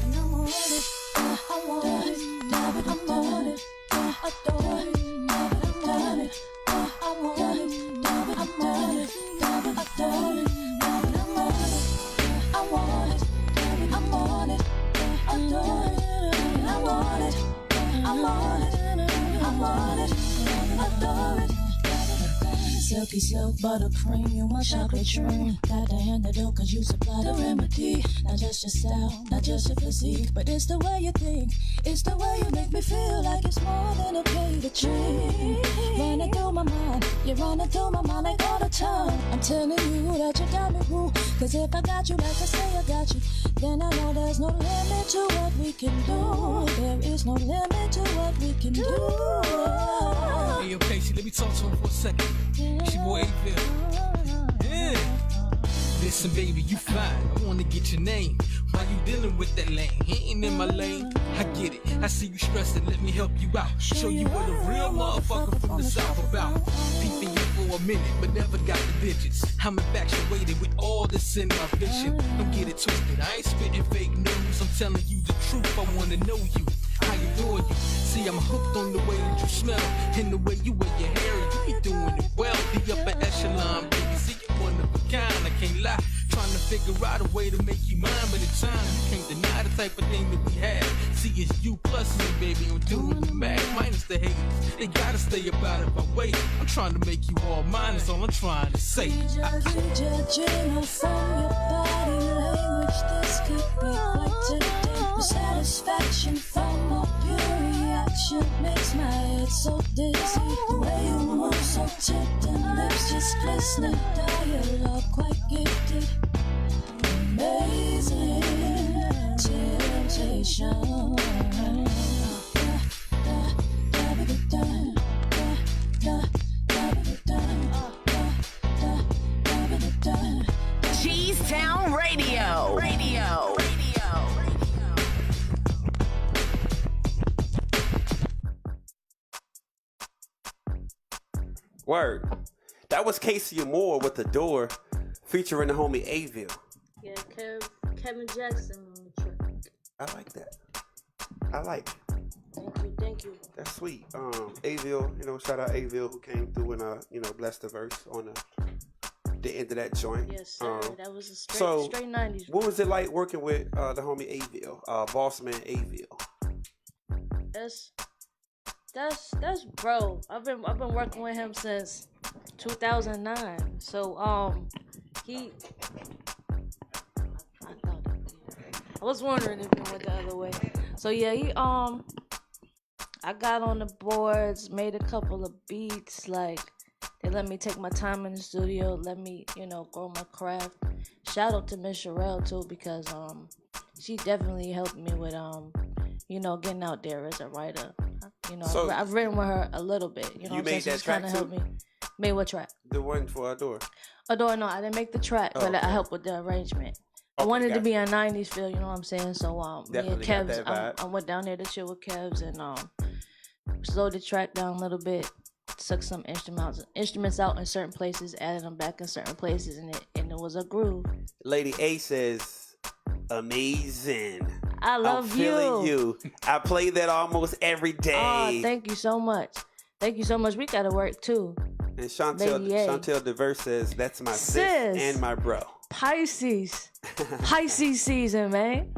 And I want it. I want it. I want it. I adore it. I want it. I want it. I want it. I adore it. I want it. I want it. I adore it. I want it, I want it, I want it, I adore it. Silky silk, buttercream, you my chocolate dream. Got the antidote cause you supply the remedy. Not just your style, not just your physique, but it's the way you think. It's the way you make me feel like it's more than okay to dream. Running through my mind, you're running through my mind like all the time. I'm telling you that you got me woo. Cause if I got you like I say I got you, then I know there's no limit to what we can do. There is no limit to what we can do. Hey, yo, Kayci, let me talk to him for a second. It's your boy Aville. Yeah. Listen, baby, you fine. I wanna get your name. Why you dealing with that lane? He ain't in my lane. I get it. I see you stressing. Let me help you out. Show you what a real motherfucker from the South about. Peeping you for a minute, but never got the digits. I'm infatuated with all this in my vision. Don't get it twisted. I ain't spitting fake news. I'm telling you the truth. I wanna know you. How you doing you? See, I'm hooked on the way that you smell and the way you wear your hair. You be doing it well. The upper echelon, baby. See, you one of a kind. I can't lie. Trying to figure out a way to make you mine, but at times you can't deny the type of thing that we have. See, it's you plus me, baby. I'm doing the math, minus the haters. They gotta stay about it, but wait, I'm trying to make you all mine. That's all I'm trying to say. Judging from your body language, this could be quite tempting. The satisfaction from a pure reaction makes my head so dizzy. The way you move so tempting, lips just glistening. Dialogue quite gifted. Amazing temptation. temptation. Cheesetown Radio. Word. That was Kayci Amour with The Door, featuring the homie Avil. Yeah, Kevin Jackson on the track. I like that. I like it. Thank you. That's sweet. Avil, shout out Avil who came through and blessed the verse on the end of that joint. Yes, sir. That was a straight 90s. What was it like working with the homie Avil, boss man Avil? That's bro. I've been working with him since 2009. So I was wondering if it went the other way. So yeah, I got on the boards, made a couple of beats. Like they let me take my time in the studio, let me grow my craft. Shout out to Miss Sherelle too, because she definitely helped me with getting out there as a writer. So I've written with her a little bit. You made that track too? Helped me. Made what track? The one for Adore. Adore, no, I didn't make the track, but I helped with the arrangement. I wanted to be a 90s feel, you know what I'm saying? So me and Kevs, I went down there to chill with Kevs and slowed the track down a little bit, took some instruments out in certain places, added them back in certain places, and it was a groove. Lady A says, amazing. I love I'm feeling you. I play that almost every day. Oh, thank you so much. We gotta work too. And Chantel DeVere says, that's my sis and my bro. Pisces season, man.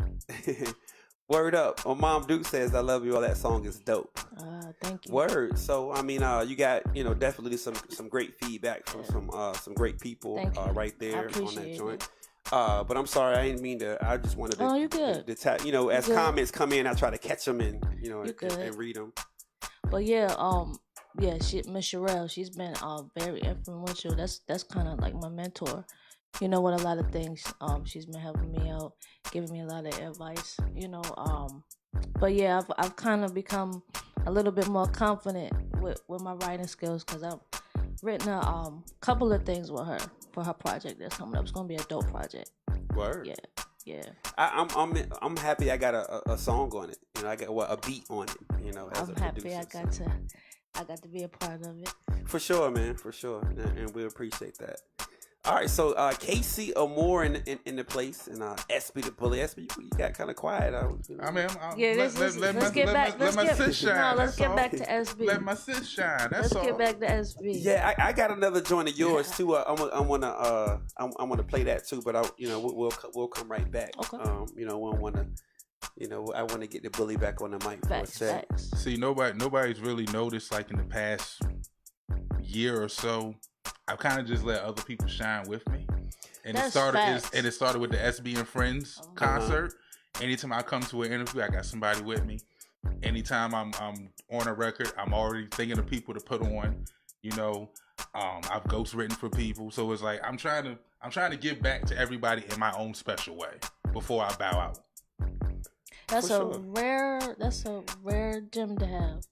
Word up. My Mom Duke says, I love you all. That song is dope. Thank you. Word. So, you got, definitely some great feedback from some great people right there on that joint. But I'm sorry, I didn't mean to. I just wanted to. Oh, you good? As comments come in, I try to catch them and and read them. But yeah, Miss Sherelle, she's been very influential. That's kind of like my mentor. With a lot of things. She's been helping me out, giving me a lot of advice. But yeah, I've kind of become a little bit more confident with my writing skills because I've written a couple of things with her for her project that's coming up. It's gonna be a dope project. Word. Yeah. I'm happy I got a song on it. I got a beat on it. As I'm happy producer, I got to be a part of it. For sure, man. For sure, and we appreciate that. All right, so Kayci Amour in the place, and SB the Bully. SB, you got kind of quiet. Let's get back to SB. Let my sis shine. Let's get back to SB. Yeah, I got another joint of yours too. I want to play that too, but we'll come right back. Okay. I want to get the Bully back on the mic for a sec. See, nobody's really noticed like in the past year or so. I've kind of just let other people shine with me, and it started with the SB and Friends concert. Anytime I come to an interview, I got somebody with me. Anytime I'm on a record, I'm already thinking of people to put on. I've ghostwritten for people, so it's like I'm trying to give back to everybody in my own special way before I bow out. That's a rare gem to have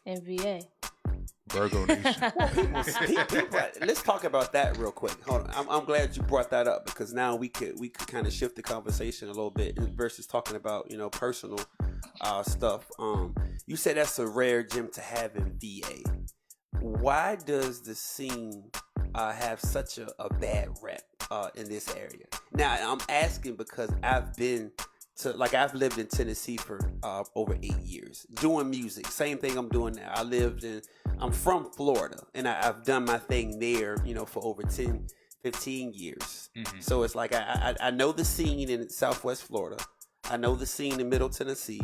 in VA. Virgo Nation. people, let's talk about that real quick. Hold on. I'm glad you brought that up because now we could kind of shift the conversation a little bit versus talking about personal stuff. You said that's a rare gem to have in VA. Why does the scene have such a bad rep in this area? Now I'm asking because I've lived in Tennessee for over 8 years doing music. Same thing I'm doing now. I'm from Florida and I've done my thing there, for over 10, 15 years. Mm-hmm. So it's like I know the scene in Southwest Florida. I know the scene in Middle Tennessee.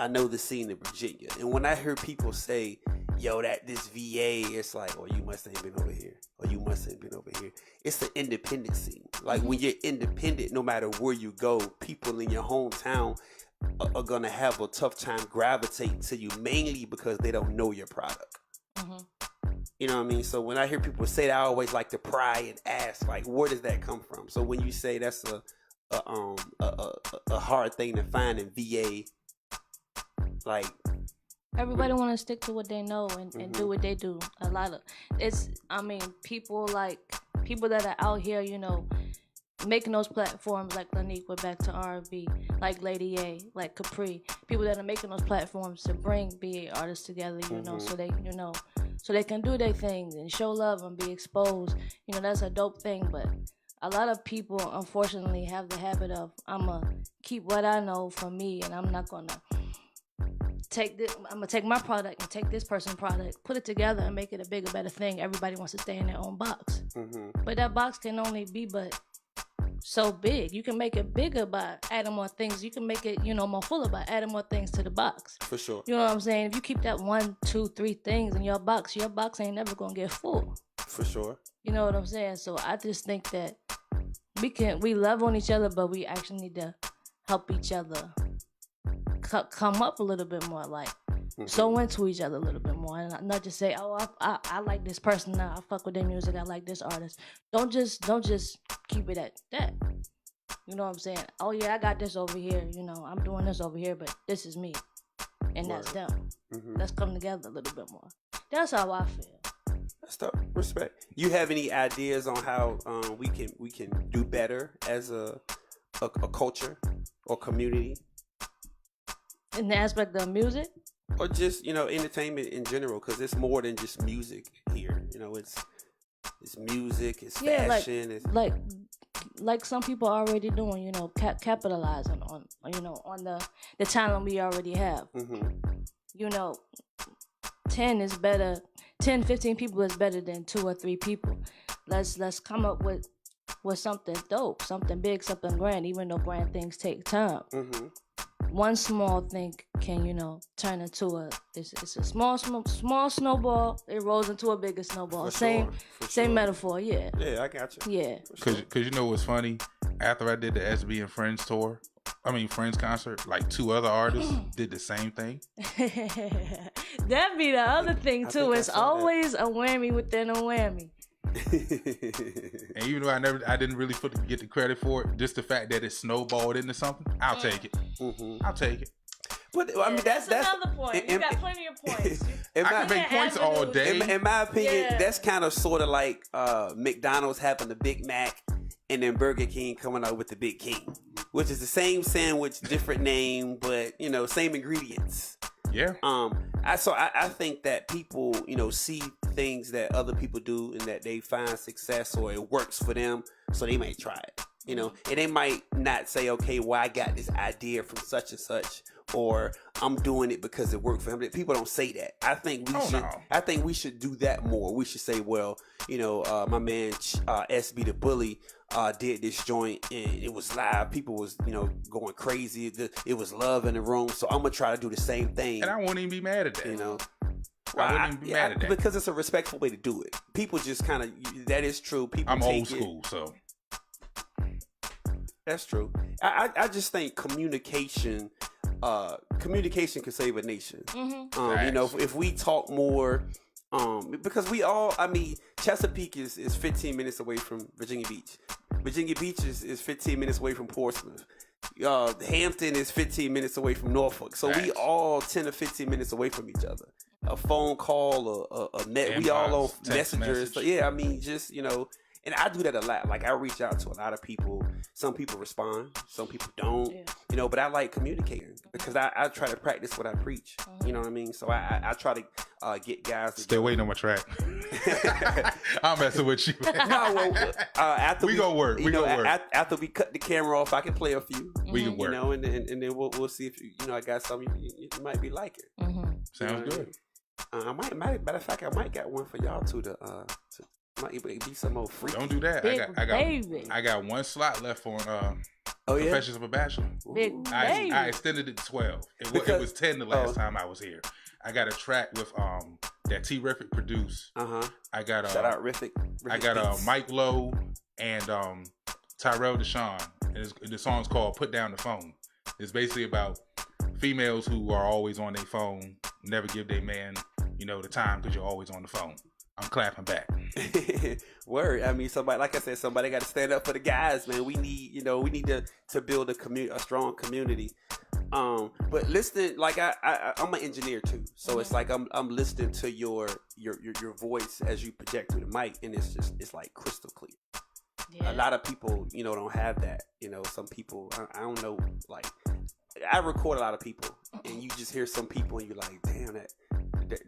I know the scene in Virginia. And when I hear people say, yo, this VA, it's like, oh, you must ain't been over here. Or you must ain't been over here. It's the independent scene. Like when you're independent, no matter where you go, people in your hometown are going to have a tough time gravitating to you, mainly because they don't know your product. Mm-hmm. You know what I mean? So when I hear people say that, I always like to pry and ask, like, where does that come from? So when you say that's a hard thing to find in VA. Like everybody want to stick to what they know and do what they do. A lot of people that are out here, making those platforms like Lanique, we're back to R&B, like Lady A, like Capri, people that are making those platforms to bring BA artists together, so they can do their things and show love and be exposed. That's a dope thing, but a lot of people unfortunately have the habit of, I'ma keep what I know for me, and I'm not gonna take this. I'm gonna take my product and take this person's product, put it together and make it a bigger, better thing. Everybody wants to stay in their own box, but that box can only be but so big. You can make it bigger by adding more things. You can make it, more fuller by adding more things to the box. For sure. You know what I'm saying? If you keep that 1, 2, 3 things in your box ain't never gonna get full. For sure. You know what I'm saying? So I just think that we love on each other, but we actually need to help each other come up a little bit more, like so into each other a little bit more, and not just say, oh, I like this person now, I fuck with their music, I like this artist. Don't just keep it at that. You know what I'm saying? Oh yeah, I got this over here. I'm doing this over here, but this is me, and that's them. Let's come together a little bit more. That's how I feel. That's tough. Respect. You have any ideas on how we can do better as a culture or community? In the aspect of music? Or just, entertainment in general, because it's more than just music here. It's music, it's fashion. It's like some people are already doing, capitalizing on the talent we already have. 10, 15 people is better than 2 or 3 people. Let's come up with something dope, something big, something grand, even though grand things take time. One small thing can, turn into it's a small snowball. It rolls into a bigger snowball. Same metaphor, yeah. Yeah, I got you. Yeah. Cause you know what's funny? After I did the SB and Friends Friends concert, like 2 other artists did the same thing. That'd be the other thing too. It's always a whammy within a whammy. And even though I didn't really get the credit for it, just the fact that it snowballed into something, I'll take it. I'll take it. But I mean, that's another point. You got plenty of points. I can make points all day. In my opinion, that's kind of sort of like McDonald's having the Big Mac and then Burger King coming out with the Big King, which is the same sandwich, different name, but same ingredients. Yeah. I think that people, see things that other people do and that they find success or it works for them, so they might try it. And they might not say, okay, well, I got this idea from such and such, or I'm doing it because it worked for him. People don't say that. I think we should do that more. We should say, well, my man SB the Bully did this joint and it was live. People was, going crazy. It was love in the room. So I'm gonna try to do the same thing. And I won't even be mad at that. I wouldn't even be mad at that because it's a respectful way to do it. People just kind of, that is true. People I'm old school, so. That's true. I just think communication can save a nation. If we talk more, because Chesapeake is 15 minutes away from Virginia Beach. Virginia Beach is 15 minutes away from Portsmouth. Hampton is 15 minutes away from Norfolk. So we all 10 to 15 minutes away from each other. A phone call, we all on messengers. So yeah, and I do that a lot. Like I reach out to a lot of people. Some people respond, some people don't. Yeah. But I like communicating because I try to practice what I preach. You know what I mean? So I try to get guys to stay waiting on my track. I'm messing with you. After we gonna work. After we cut the camera off, I can play a few. We can work. And then we'll see if I got something you might be liking. Sounds good. Matter of fact, I might got one for y'all too to might be some more free. Don't do that. I got 1 slot left on Confessions of a Bachelor. I extended it to 12. It was 10 the last time I was here. I got a track with that T-Rific produced. I got shout out Rific. I got Mike Lowe and Tyrell Deshawn. And the song's called Put Down the Phone. It's basically about females who are always on their phone, never give their man, the time because you're always on the phone. I'm clapping back. Word. I mean, somebody, like I said, somebody got to stand up for the guys, man. We need to build a strong community. But listening, like I'm an engineer too, so it's like I'm listening to your voice as you project through the mic, and it's like crystal clear. Yeah. A lot of people, don't have that. Some people, I don't know, like I record a lot of people, and you just hear some people, and you're like, damn,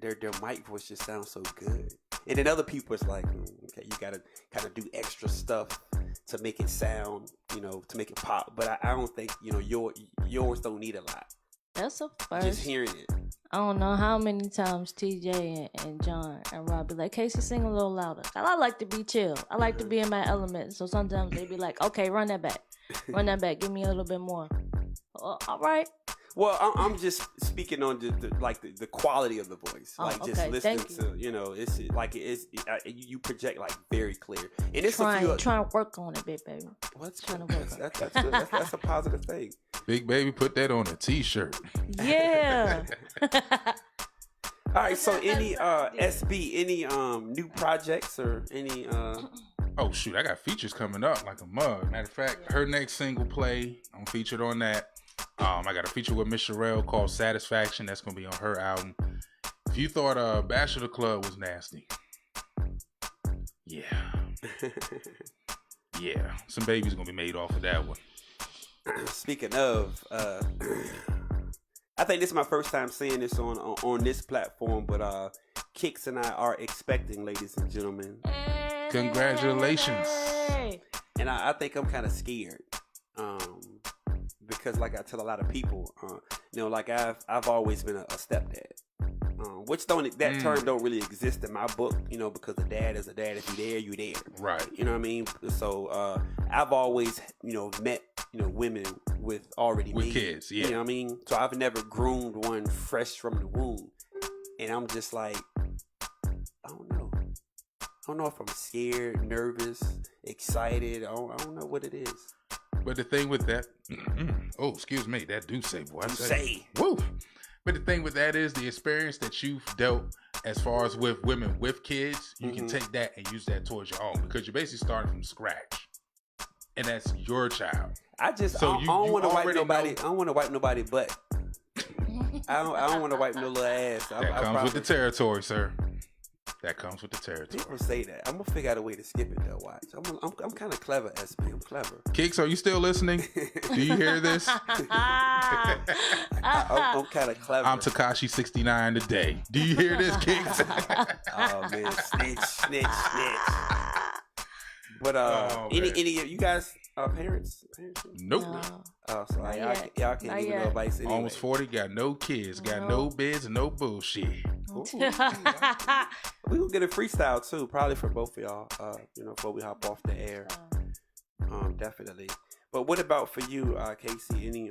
their mic voice just sounds so good. And then other people, it's like, okay, you gotta kind of do extra stuff to make it sound, to make it pop. But I don't think, yours don't need a lot. That's a first. Just hearing it. I don't know how many times TJ and John and Rob be like, Kayci, sing a little louder. I like to be chill. I like to be in my element. So sometimes they be like, okay, run that back. Run that back. Give me a little bit more. All right. Well, I'm just speaking on the quality of the voice, just listening to it's like you project like very clear, and it's trying to work on it, big baby. What's trying to work? That's good. That's a positive thing. Big baby, put that on a t-shirt. Yeah. All right. So any SB, any new projects or any Oh shoot, I got features coming up like a mug. Matter of fact, her next single play, I'm featured on that. I got a feature with Miss Sherelle called Satisfaction. That's going to be on her album. If you thought Bachelor Club was nasty. Yeah. Yeah. Some babies going to be made off of that one. Speaking of, I think this is my first time seeing this on this platform, but Kicks and I are expecting, ladies and gentlemen. Congratulations. And I think I'm kind of scared. Because like I tell a lot of people, like I've always been a stepdad, which that term don't really exist in my book, because a dad is a dad. If you're there, you're there. Right. You know what I mean? So I've always, met, women with kids. Yeah. You know what I mean? So I've never groomed one fresh from the womb, and I'm just like, I don't know. I don't know if I'm scared, nervous, excited. I don't know what it is. But the thing with that, oh, excuse me, that do say, boy. I say. Woo. But the thing with that is the experience that you've dealt as far as with women with kids, you can take that and use that towards your own, because you're basically starting from scratch. And that's your child. I don't want to wipe nobody. I don't want to wipe nobody butt. I don't want to wipe no little ass. That comes with the territory, sir. That comes with the territory. People say that. I'm gonna figure out a way to skip it though. Watch. I'm kind of clever, SB. I'm clever. Kicks, are you still listening? Do you hear this? I'm kind of clever. I'm Tekashi 69 today. Do you hear this, Kicks? Oh man, snitch. But any of you guys parents? Nope. No. Oh, so y'all can't give me no advice anyway. Almost 40, got no kids, got no bids, and no bullshit. We will get a freestyle too, probably for both of y'all. Before we hop off the air. Definitely. But what about for you, Kayci? Any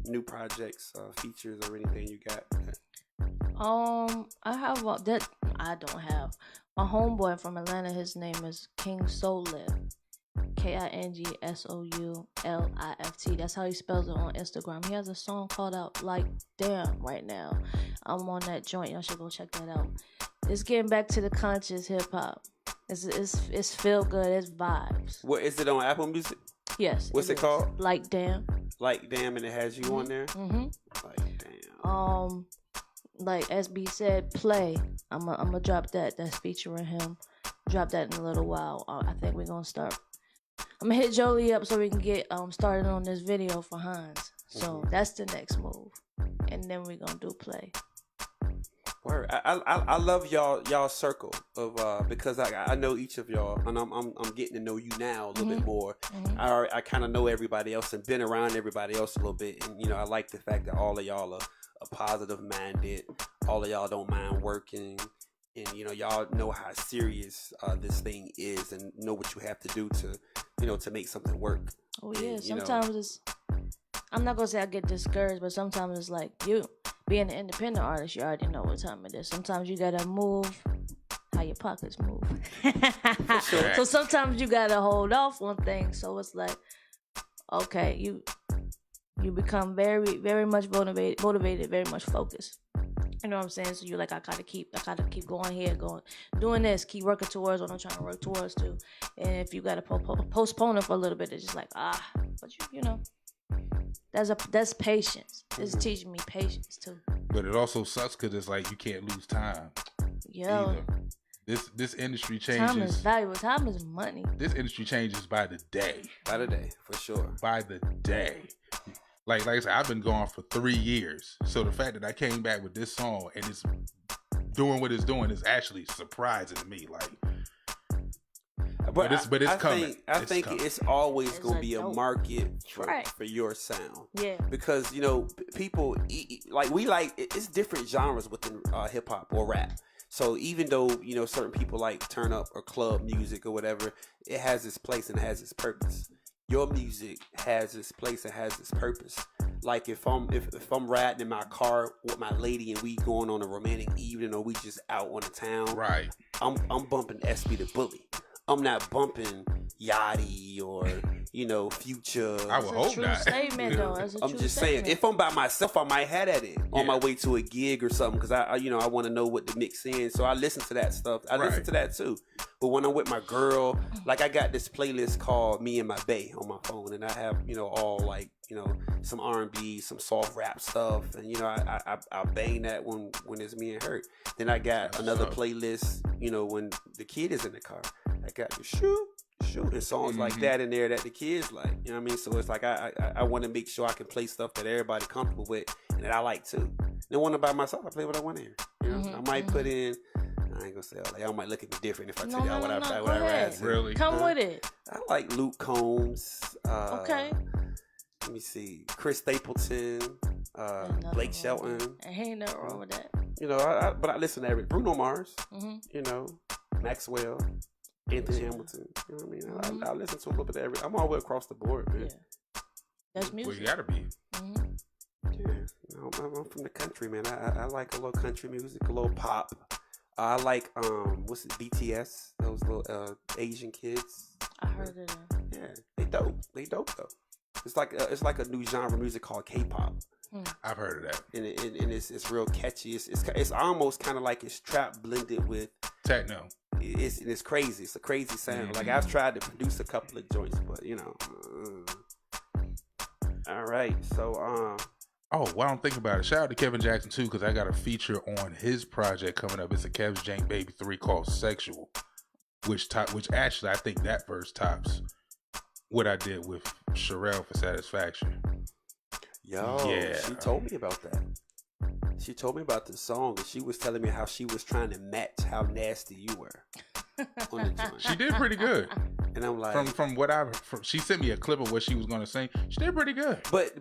new projects, features, or anything you got? I have that. I don't have. My homeboy from Atlanta. His name is King Soullift. KINGSOULIFT. That's how he spells it on Instagram. He has a song called out Like Damn right now. I'm on that joint. Y'all should go check that out. It's getting back to the conscious hip hop. It's feel good. It's vibes. What is it on Apple Music? Yes. What's it called? Like Damn. Like Damn, and it has you on there. Like Damn. Like SB said, play. I'm gonna drop that. That's featuring him. Drop that in a little while. I think we're gonna start. I'm gonna hit Joli up so we can get started on this video for HEINZ. So that's the next move, and then we're gonna do play. Word. I love y'all circle of because I know each of y'all, and I'm getting to know you now a little bit more. I kind of know everybody else and been around everybody else a little bit, and I like the fact that all of y'all are positive minded. All of y'all don't mind working, and y'all know how serious this thing is, and know what you have to do to to make something work. Oh yeah, and, sometimes I'm not gonna say I get discouraged, but sometimes it's like you being an independent artist, you already know what time it is. Sometimes you gotta move how your pockets move. Sure. So sometimes you gotta hold off on things. So it's like, okay, you become very, very much motivated, very much focused. You know what I'm saying? So you're like, I gotta keep going here, doing this, keep working towards what I'm trying to work towards too. And if you gotta postpone it for a little bit, it's just like, but you know, that's patience. It's teaching me patience too. But it also sucks because it's like you can't lose time. Yeah. This industry changes. Time is valuable. Time is money. This industry changes by the day. By the day, for sure. By the day. Like I said, I've been gone for 3 years. So the fact that I came back with this song and it's doing what it's doing is actually surprising to me. Like, but it's coming. I think it's always going to be a market for your sound. Yeah. Because, you know, people, it's different genres within hip hop or rap. So even though, you know, certain people like turn up or club music or whatever, it has its place and it has its purpose. Your music has its place and has its purpose. Like if I'm riding in my car with my lady and we going on a romantic evening or we just out on the town, right? I'm bumping SB the Bully. I'm not bumping Yachty or, you know, Future. I would hope not. Statement, though. I'm just saying, if I'm by myself, I might have that in on my way to a gig or something because I want to know what the mix is. So I listen to that stuff. I listen to that too. But when I'm with my girl, like I got this playlist called Me and My Bae on my phone, and I have, you know, all like, you know, some R&B, some soft rap stuff, and you know, I bang that when it's me and her. Then I got another playlist, you know, when the kid is in the car. I got the shoot and songs like that in there that the kids like. You know what I mean? So it's like I want to make sure I can play stuff that everybody comfortable with and that I like too. Then when I'm by myself, I play what I want to hear. You know, I might put in. I ain't gonna say all that. Y'all might look at me different if I tell y'all what I rap to. Really? Come with it. I like Luke Combs. Okay. Let me see. Chris Stapleton. Blake Shelton. Ain't nothing wrong with that. You know, but I listen to every Bruno Mars. You know, Maxwell. Anthony Hamilton, you know what I mean? I listen to a little bit of everything. I'm all the way across the board, man. Yeah. That's music. Well, you gotta be. Yeah, you know, I'm from the country, man. I like a little country music, a little pop. I like what's it? BTS, those little Asian kids. I heard of them. Yeah, they dope. They dope though. It's like a new genre of music called K-pop. I've heard of that. And it's real catchy. It's almost kind of like it's trap blended with techno. It's crazy. It's a crazy sound. Like I've tried to produce a couple of joints, but you know. All right, so why don't think about it? Shout out to Kevin Jackson too, because I got a feature on his project coming up. It's a Kev's Jank Baby 3 called Sexual, which actually I think that verse tops what I did with Sherelle for Satisfaction. She told me about that. She told me about the song, and she was telling me how she was trying to match how nasty you were on the joint. She did pretty good. And I'm like, she sent me a clip of what she was going to sing. She did pretty good. But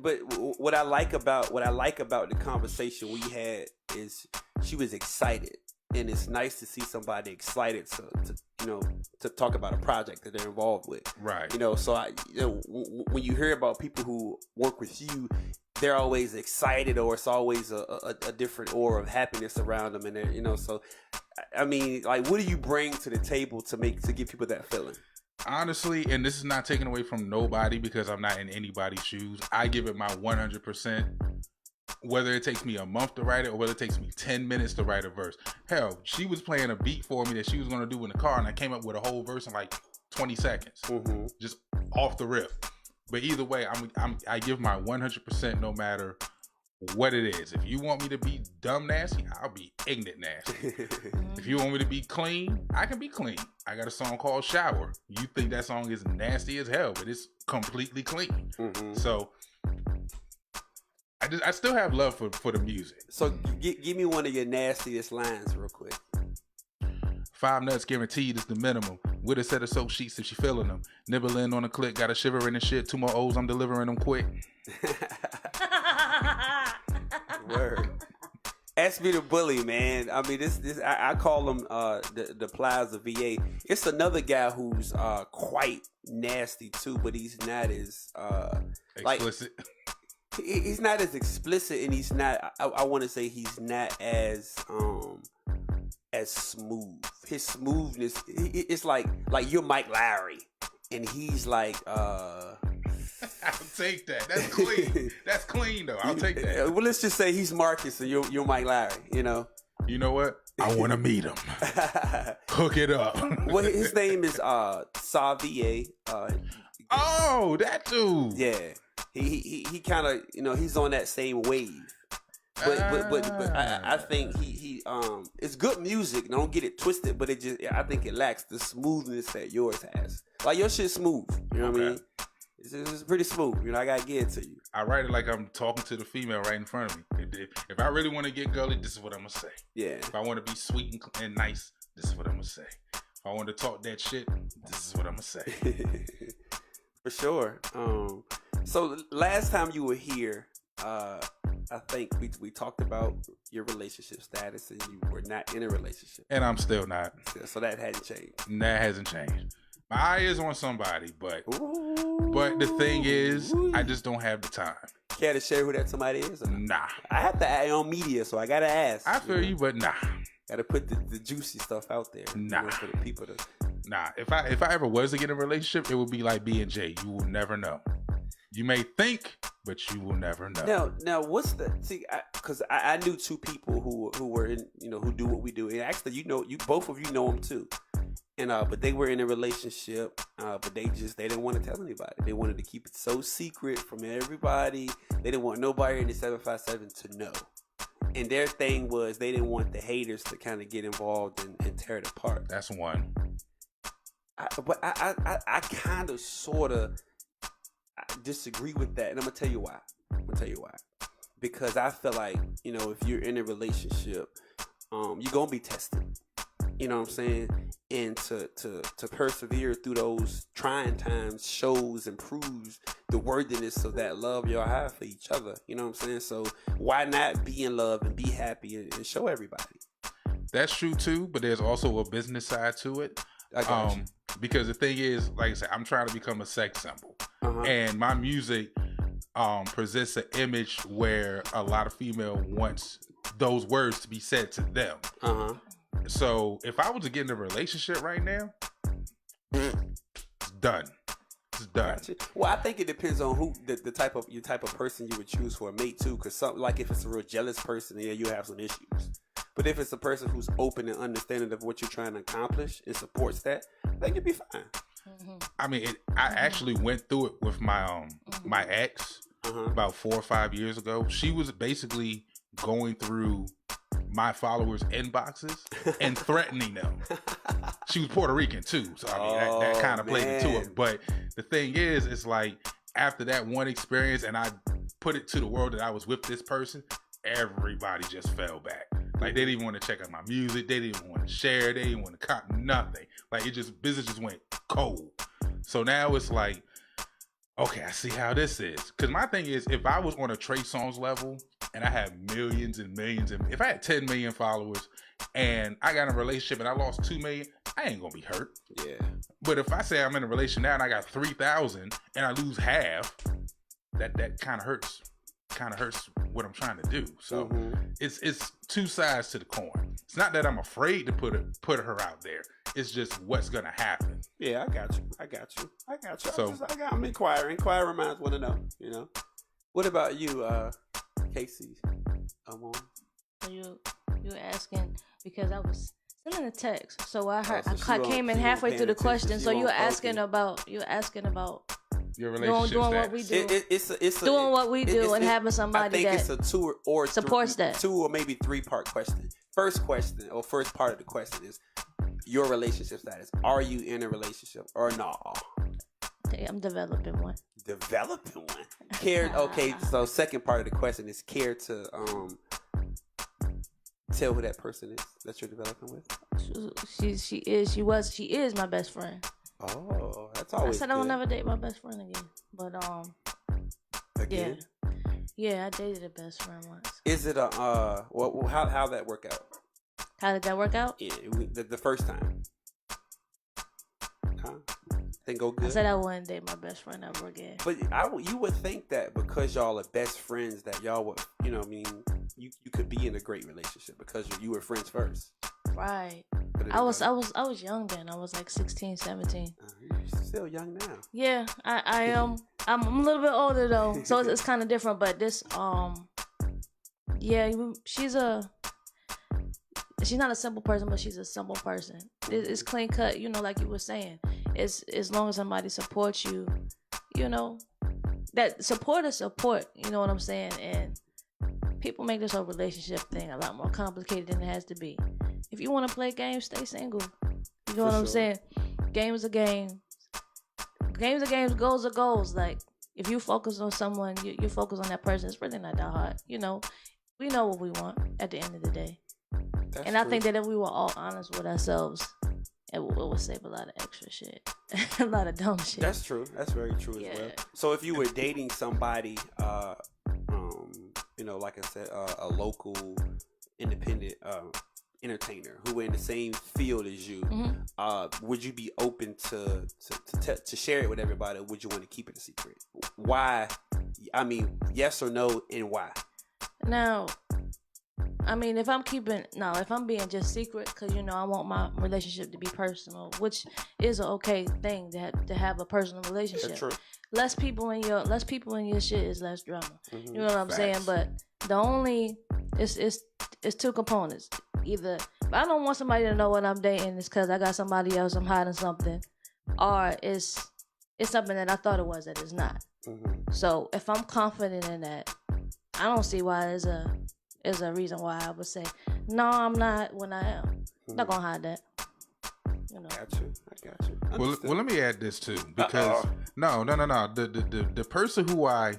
what I like about the conversation we had is she was excited, and it's nice to see somebody excited to talk about a project that they're involved with. Right. You know, so when you hear about people who work with you, they're always excited, or it's always a different aura of happiness around them, and they're, you know. So, I mean, like, what do you bring to the table to give people that feeling? Honestly, and this is not taken away from nobody because I'm not in anybody's shoes. I give it my 100%. Whether it takes me a month to write it or whether it takes me 10 minutes to write a verse. Hell, she was playing a beat for me that she was going to do in the car, and I came up with a whole verse in like 20 seconds, just off the rip. But either way, I give my 100% no matter what it is. If you want me to be dumb nasty, I'll be ignorant nasty. If you want me to be clean, I can be clean. I got a song called Shower. You think that song is nasty as hell, but it's completely clean. So I still have love for the music. So give me one of your nastiest lines real quick. 5 nuts guaranteed is the minimum. With a set of soap sheets if she feeling them. Nibbling on a click, got a shiver in the shit. 2 more O's, I'm delivering them quick. Word. SB the Bully, man. I mean, I call him the Plaza VA. It's another guy who's quite nasty too, but he's not as explicit. He's not as explicit, and he's not. I want to say he's not as smooth. His smoothness, it's like you're Mike Lowry, and he's like I'll take that. That's clean. That's clean though. I'll take that. Well, let's just say he's Marcus and you're Mike Larry. You know. You know what? I want to meet him. Hook it up. Well, his name is Xavier. Oh, that dude. Yeah, he kind of he's on that same wave. But I think he it's good music. Don't get it twisted. But I think it lacks the smoothness that yours has. Like your shit's smooth. You know what I mean? It's pretty smooth. I gotta get it to you. I write it like I'm talking to the female right in front of me. If I really want to get gully, this is what I'm gonna say. Yeah. If I want to be sweet and nice, this is what I'm gonna say. If I want to talk that shit, this is what I'm gonna say. For sure. So last time you were here, I think we talked about your relationship status and you were not in a relationship. And I'm still not. So that hadn't changed. That hasn't changed. My eye is on somebody, but the thing is, I just don't have the time. Care to share who that somebody is? Nah. I have to add on media, so I gotta ask. I feel you, but nah. Gotta put the juicy stuff out there. Nah. For the people to. Nah. If I ever was to get in a relationship, it would be like B&J. You will never know. You may think, but you will never know. Now, what's the because I knew two people who were in who do what we do, and actually you both of you know them too. And but they were in a relationship, but they didn't want to tell anybody. They wanted to keep it so secret from everybody. They didn't want nobody in the 757 to know. And their thing was they didn't want the haters to kind of get involved and tear it apart. That's one. But I kind of sort of disagree with that, and I'm gonna tell you why. Because I feel like if you're in a relationship, you're gonna be tested. You know what I'm saying? And to persevere through those trying times shows and proves the worthiness of that love y'all have for each other. You know what I'm saying? So why not be in love and be happy and show everybody? That's true too, but there's also a business side to it. I got you. Because the thing is, like I said, I'm trying to become a sex symbol. And my music presents an image where a lot of female wants those words to be said to them. So if I was to get in a relationship right now, it's done. It's done. Well, I think it depends on who the type of person you would choose for a mate too. Because something like if it's a real jealous person, yeah, you have some issues. But if it's a person who's open and understanding of what you're trying to accomplish and supports that, then you'll be fine. I mean, I actually went through it with my my ex about 4 or 5 years ago. She was basically going through my followers' inboxes and threatening them. She was Puerto Rican too, so I mean that kind of played into it. But the thing is, it's like after that one experience, and I put it to the world that I was with this person, everybody just fell back. Like they didn't even want to check out my music, they didn't even want to share, they didn't want to cop nothing. Like business just went cold. So now it's like, okay, I see how this is. Because my thing is, if I was on a Trey Songz level and I had millions and millions, and if I had 10 million followers and I got in a relationship and I lost 2 million, I ain't gonna be hurt. Yeah. But if I say I'm in a relationship now and I got 3,000 and I lose half, that kind of hurts. Kind of hurts what I'm trying to do. So it's two sides to the coin. It's not that I'm afraid to put her out there. It's just what's gonna happen. Yeah, I got you. So I'm inquiring. Inquiring minds want to know. What about you, Kayci Amour? So you asking because I was sending a text. So I heard so I came in halfway through the question. So you're asking about your relationship doing what we do. Doing what we do and having somebody I think it's a 2 or supports that. 2 or maybe 3-part question. First part of the question is your relationship status. Are you in a relationship or not? Okay, I'm developing one. Okay, so second part of the question is care to tell who that person is that you're developing with? She is my best friend. Oh, that's always. I said good. I will never date my best friend again. But again? Yeah, I dated a best friend once. Is it how that work out? How did that work out? Yeah, the first time. Huh? Didn't go good. I said I wouldn't date my best friend ever again. But you would think that because y'all are best friends that y'all would, you could be in a great relationship because you were friends first. Right. I was young then. I was like 16, 17. You're still young now. Yeah, I I'm a little bit older though, so it's kind of different. But this, yeah, she's not a simple person, but she's a simple person. It's clean cut, you know, like you were saying. It's as long as somebody supports you, you know, that support is support. You know what I'm saying? And people make this whole relationship thing a lot more complicated than it has to be. If you want to play games, stay single. You know what I'm saying? Games are games. Games are games. Goals are goals. Like, if you focus on someone, you focus on that person. It's really not that hard. You know, we know what we want at the end of the day. That's and I think that if we were all honest with ourselves, it would save a lot of extra shit. A lot of dumb shit. That's true. That's very true as well. So if you were dating somebody, you know, like I said, a local independent entertainer who were in the same field as you, would you be open to share it with everybody, or would you want to keep it a secret? Why? I mean, yes or no, and why? Now, I mean, if I'm being just secret, because, you know, I want my relationship to be personal, which is an okay thing to have a personal relationship. That's true. Less people in your shit is less drama. You know what I'm saying? But it's two components. Either if I don't want somebody to know what I'm dating, it's because I got somebody else, I'm hiding something, or it's something that I thought it was that it's not. So if I'm confident in that, I don't see why there's a reason why I would say no, I'm not when I am. I'm not gonna hide that. You know. I got you. Well, let me add this too, because no. The person who I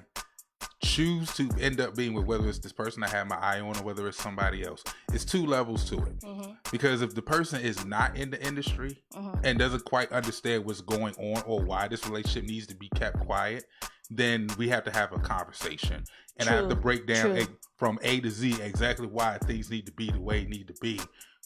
choose to end up being with, whether it's this person I have my eye on or whether it's somebody else, it's two levels to it. Because if the person is not in the industry and doesn't quite understand what's going on or why this relationship needs to be kept quiet, then we have to have a conversation. And I have to break down from A to Z exactly why things need to be the way they need to be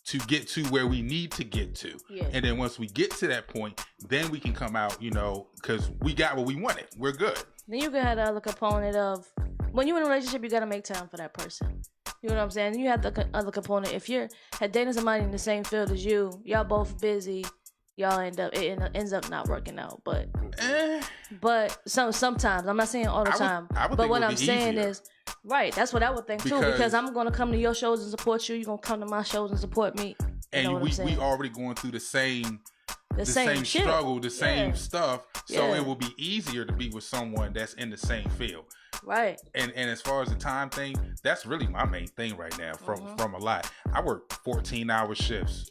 to get to where we need to get to. And then once we get to that point, then we can come out, you know, because we got what we wanted. We're good. Then you can have the other component of, when you're in a relationship, you got to make time for that person. You know what I'm saying? You have the other component. If you're dating somebody in the same field as you, y'all both busy, y'all it ends up not working out. But sometimes, I'm not saying all the time. But what I'm saying is, right, that's what I would think too, because I'm going to come to your shows and support you. You're going to come to my shows and support me. And we already going through the same struggle, the same stuff. So it will be easier to be with someone that's in the same field. Right. And as far as the time thing, that's really my main thing right now from a lot. I work 14-hour shifts,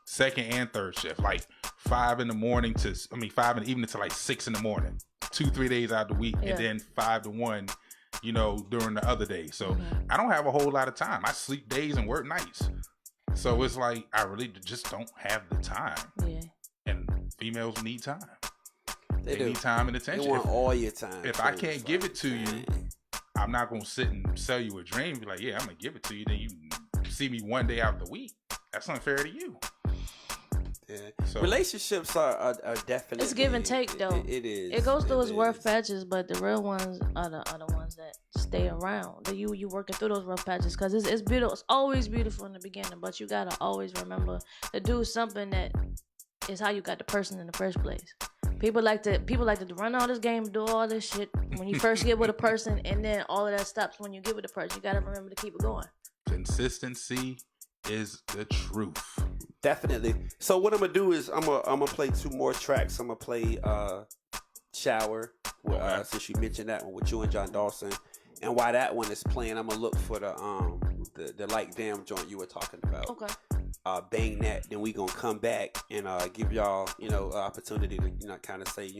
second and third shift, like 5 in the morning 5 in the evening to like 6 in the morning, 2-3 days out of the week, and then 5 to 1, you know, during the other days. So I don't have a whole lot of time. I sleep days and work nights. So it's like, I really just don't have the time. Yeah. And females need time. They need time and attention. They want all your time. If I can't give it to you, I'm not going to sit and sell you a dream. Be like, yeah, I'm going to give it to you. Then you see me one day out the week. That's unfair to you. Yeah. So, relationships are definitely. It's give and take, though. It is. It goes through its rough patches, but the real ones are the ones that stay around. That you working through those rough patches, because it's beautiful. It's always beautiful in the beginning, but you gotta always remember to do something that is how you got the person in the first place. People like to run all this game, do all this shit when you first get with a person, and then all of that stops when you get with a person. You gotta remember to keep it going. Consistency is the truth. Definitely. So what I'm gonna do is I'm gonna play 2 more tracks. I'm gonna play Shower, since you mentioned that one with you and John Dawson. And while that one is playing, I'm gonna look for the Like Damn joint you were talking about. Okay. Bang that. Then we gonna come back and give y'all, opportunity to kind of say,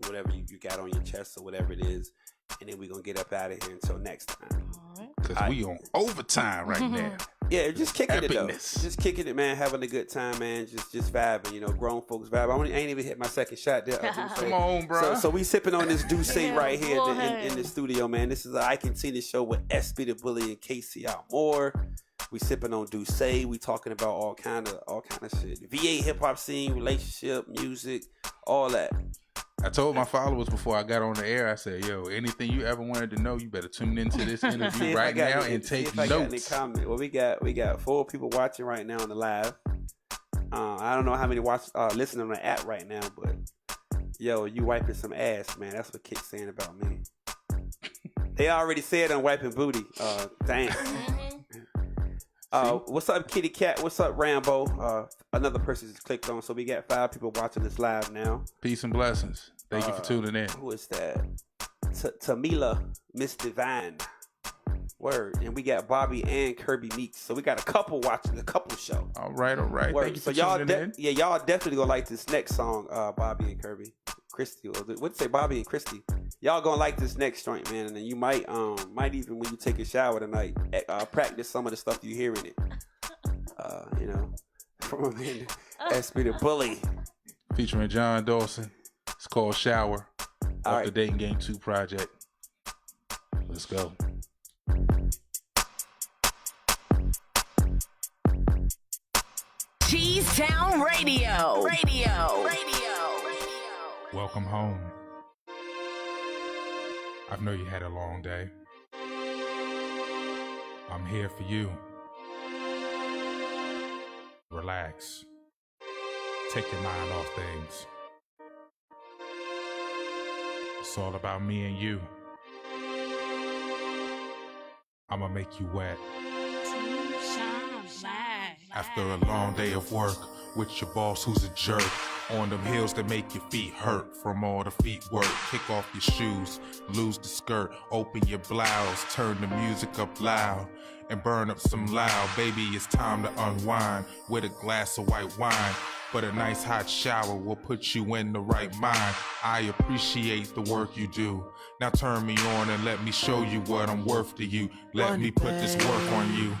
whatever you got on your chest or whatever it is, and then we gonna get up out of here until next time. Because we on overtime right now. Yeah, just kicking it though. Just kicking it, man. Having a good time, man. Just vibing. Grown folks vibe. I ain't even hit my second shot there. Come on, bro. So we sipping on this Douce right here in the studio, man. This is the I Can See the show with SB the Bully and Kayci Amour. We sipping on Douce. We talking about all kind of shit. VA hip hop scene, relationship, music, all that. I told my followers before I got on the air, I said, yo, anything you ever wanted to know, you better tune into this interview right now and take notes. Well, we got 4 people watching right now on the live. I don't know how many listening on the app right now, but Yo, you wiping some ass, man. That's what Kit's saying about me. They already said I'm wiping booty. Damn. What's up, Kitty Cat? What's up, Rambo? Another person just clicked on, so we got 5 people watching this live now. Peace and blessings. Thank you for tuning in. Who is that? Tamila, Miss Divine. Word. And we got Bobby and Kirby Meeks. So we got a couple watching the couple show. All right. Word. Thank you for tuning in. Yeah, y'all definitely gonna like this next song, Bobby and Kirby. Christy, what'd say Bobby and Christy? Y'all gonna like this next joint, man, and then you might even when you take a shower tonight, practice some of the stuff you hear in it. You know, from a man, SB the Bully, featuring John Dawson. It's called Shower. Off the Dating Game 2 project. Let's go. Cheesetown Radio. Welcome home. I know you had a long day. I'm here for you. Relax. Take your mind off things. It's all about me and you. I'ma make you wet. After a long day of work with your boss who's a jerk, on them hills that make your feet hurt from all the feet work. Kick off your shoes, lose the skirt, open your blouse, turn the music up loud and burn up some loud. Baby, it's time to unwind with a glass of white wine. But a nice hot shower will put you in the right mind. I appreciate the work you do. Now turn me on and let me show you what I'm worth to you. Let me put this work on you.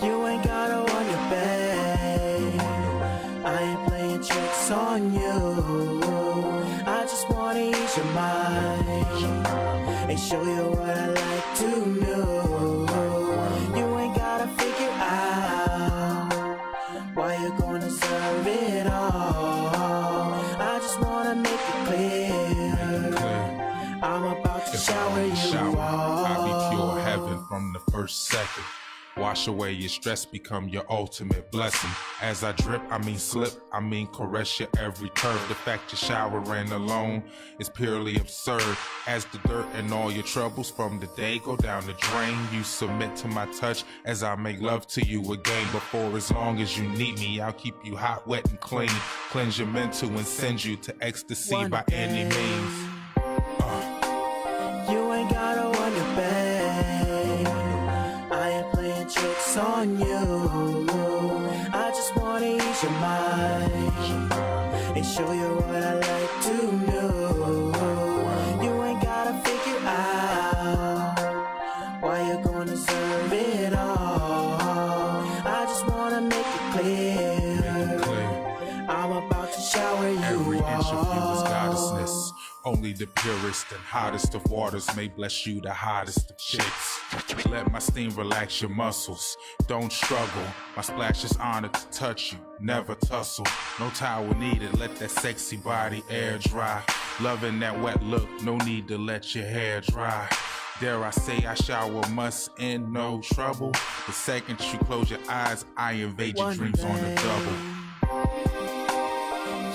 You ain't gotta wonder, babe. I ain't playing tricks on you. I just wanna ease your mind and show you what I like to know. You ain't gotta figure out why you gonna serve it all. I just wanna make it clear. I'm about to shower you all. I'll be pure heaven from the first second. Wash away your stress, become your ultimate blessing. As I drip, I mean slip, I mean caress your every curve. The fact you're showering alone is purely absurd. As the dirt and all your troubles from the day go down the drain, you submit to my touch as I make love to you again. Before as long as you need me, I'll keep you hot, wet, and clean. Cleanse your mental and send you to ecstasy by any means. You ain't gotta wonder, babe. I ain't playing tricks on you. I just wanna ease your mind and show you what I like to know. You ain't gotta figure out why you're gonna serve it all. I just wanna make it clear. I'm about to shower you Every inch of you is all. goddessness. Only the purest and hottest of waters may bless you, the hottest of chicks. Let my steam relax your muscles. Don't struggle. My splash is honored to touch you. Never tussle. No towel needed. Let that sexy body air dry. Loving that wet look. No need to let your hair dry. Dare I say I shower must end, no trouble. The second you close your eyes, I invade your dreams on the double.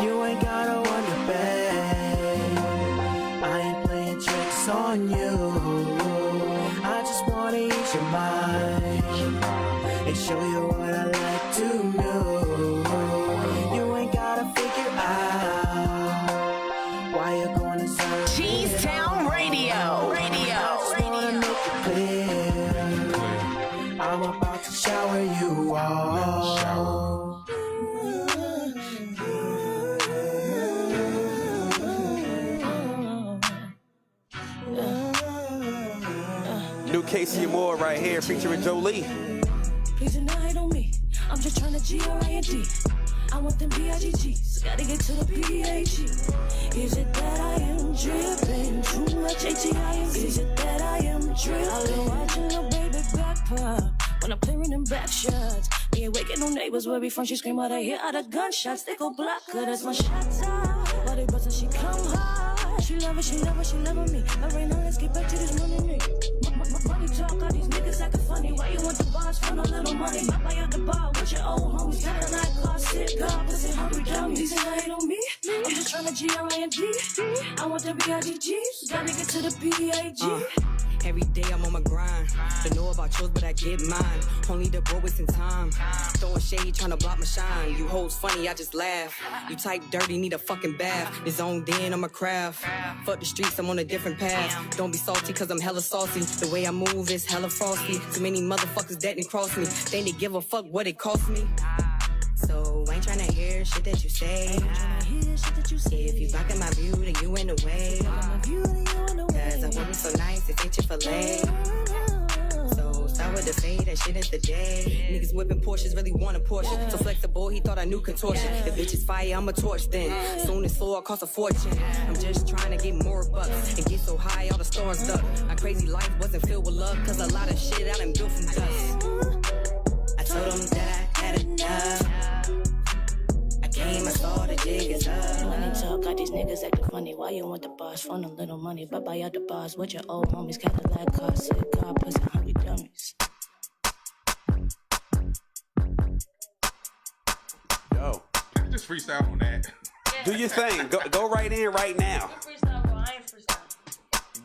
You ain't gotta wonder, babe. I ain't playing tricks on you. I just wanna ease your mind and show you what I like to know. You ain't gotta figure out why you're gonna serve Cheesetown Radio. I just wanna make it clear. I'm about to shower you all. New Kayci Amour right here featuring Joli. Please deny on me. I'm just trying to G-R-I-N-D. I want them B-I-G-G's. Gotta get to the P-A-G. Is it that I am dripping too much H-E-I-N-Z? Is it that I am dripping? I've been watching little baby back pop when I'm clearing them back shots. Me ain't waking no neighbors where we from. She scream out, I hear other gunshots. They go block her, that's my shots out. While they bust her, she come hard. She love it, she love it, she loving me. But right now, let's get back to this money. Money talk, all these niggas acting funny. Why you want the bars for no little money? I buy out the bar with your old homies. Cadillac car, sit, God, pussy, hungry dummies. These ain't on me. I'm just trying spell it G-R-A-N-G. I want the B-I-G-G. Gotta get to the B-A-G. Every day I'm on my grind. Don't know about yours, but I get mine. Only the bro wasting time. Throwing shade, trying to block my shine. You hoes funny, I just laugh. You type dirty, need a fucking bath. It's zoned in on my craft. Fuck the streets, I'm on a different path. Don't be salty, cause I'm hella saucy. The way I move is hella frosty. Too many motherfuckers that didn't cross me. They didn't give a fuck what it cost me. So I ain't tryna hear shit that you say. If you blocking my view, then you in the way. Cause I want me so nice, it ain't Chick-fil-A. So start with the fade, that shit is the day. Niggas whipping Porsches, really want a Porsche. So flexible, he thought I knew contortion. The bitch is fire, I'm a torch then. Soon as floor cost a fortune. I'm just trying to get more bucks and get so high, all the stars duck. My crazy life wasn't filled with love, cause a lot of shit I done built from dust. I told him that I had enough. I saw the jig is up. Money talk, got these niggas acting funny. Why you want the boss? Phone a little money, but buy out the boss. What your old homies, Cadillac car, sick car, pussy, hungry dummies. Yo. Just freestyle on that. Do your thing. Go right in right now.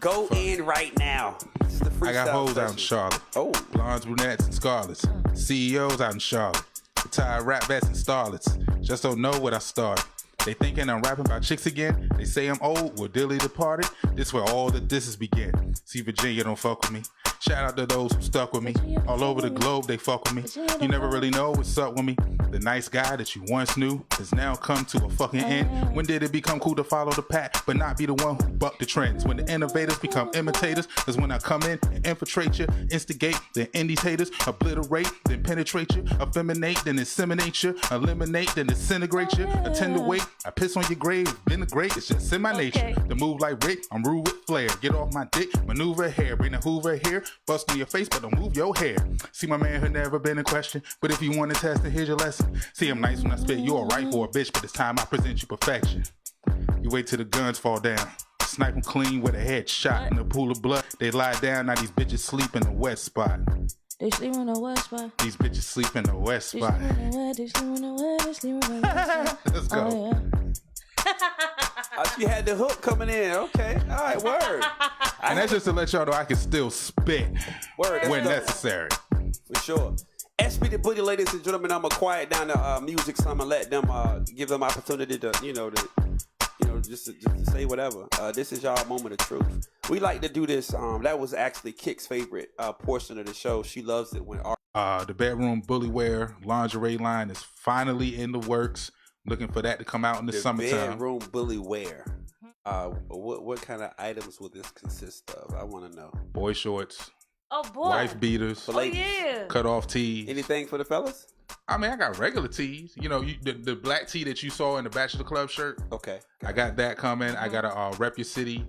Go in right now. This is the freestyle I got hoes session. out in Charlotte. Oh. Blondes, brunettes, and scarlets. CEOs out in Charlotte. Retired rap vets and starlets. Just don't know what I started. They thinking I'm rapping about chicks again. They say I'm old, well Dilly departed. This where all the disses begin. See, Virginia don't fuck with me. Shout out to those who stuck with me. All over the globe they fuck with me. You never really know what's up with me. The nice guy that you once knew has now come to a fucking end. When did it become cool to follow the pack, but not be the one who bucked the trends? When the innovators become imitators, is when I come in and infiltrate you, instigate, then end these haters, obliterate, then penetrate you, effeminate, then inseminate you, eliminate, then disintegrate you, attenuate, I piss on your grave, integrate, it's just in my nature. To move like Rick, I'm rude with flair. Get off my dick, maneuver hair, bring the Hoover here, bust on your face, but don't move your hair. See, my man had never been in question, but if you want to test it, here's your lesson. See, I'm nice when I spit, you alright for a bitch, but it's time I present you perfection. You wait till the guns fall down, snipe them clean with a head shot in a pool of blood. They lie down, now these bitches sleep in the wet spot. They sleep in the west spot. These bitches sleep in the west spot. They sleep in the west, they sleep in the west. Let's go. Oh, yeah. You had the hook coming in. Okay. All right, word. And that's just to let y'all know I can still spit when necessary. For sure. SB the Booty, ladies and gentlemen, I'm going to quiet down the music, so I'm going to let them, give them opportunity to, just to say whatever. This is y'all moment of truth. We like to do this. That was actually Kick's favorite portion of the show. She loves it when the bedroom bully wear lingerie line is finally in the works. Looking for that to come out in the summertime. Bedroom bully wear. What kind of items will this consist of? I want to know. Boy shorts. Oh boy. Wife beaters. Oh yeah. Cut off tees. Anything for the fellas? I mean, I got regular tees. You know, the black tee that you saw in the Bachelor Club shirt. Okay. I got that coming. I got a Rep Your City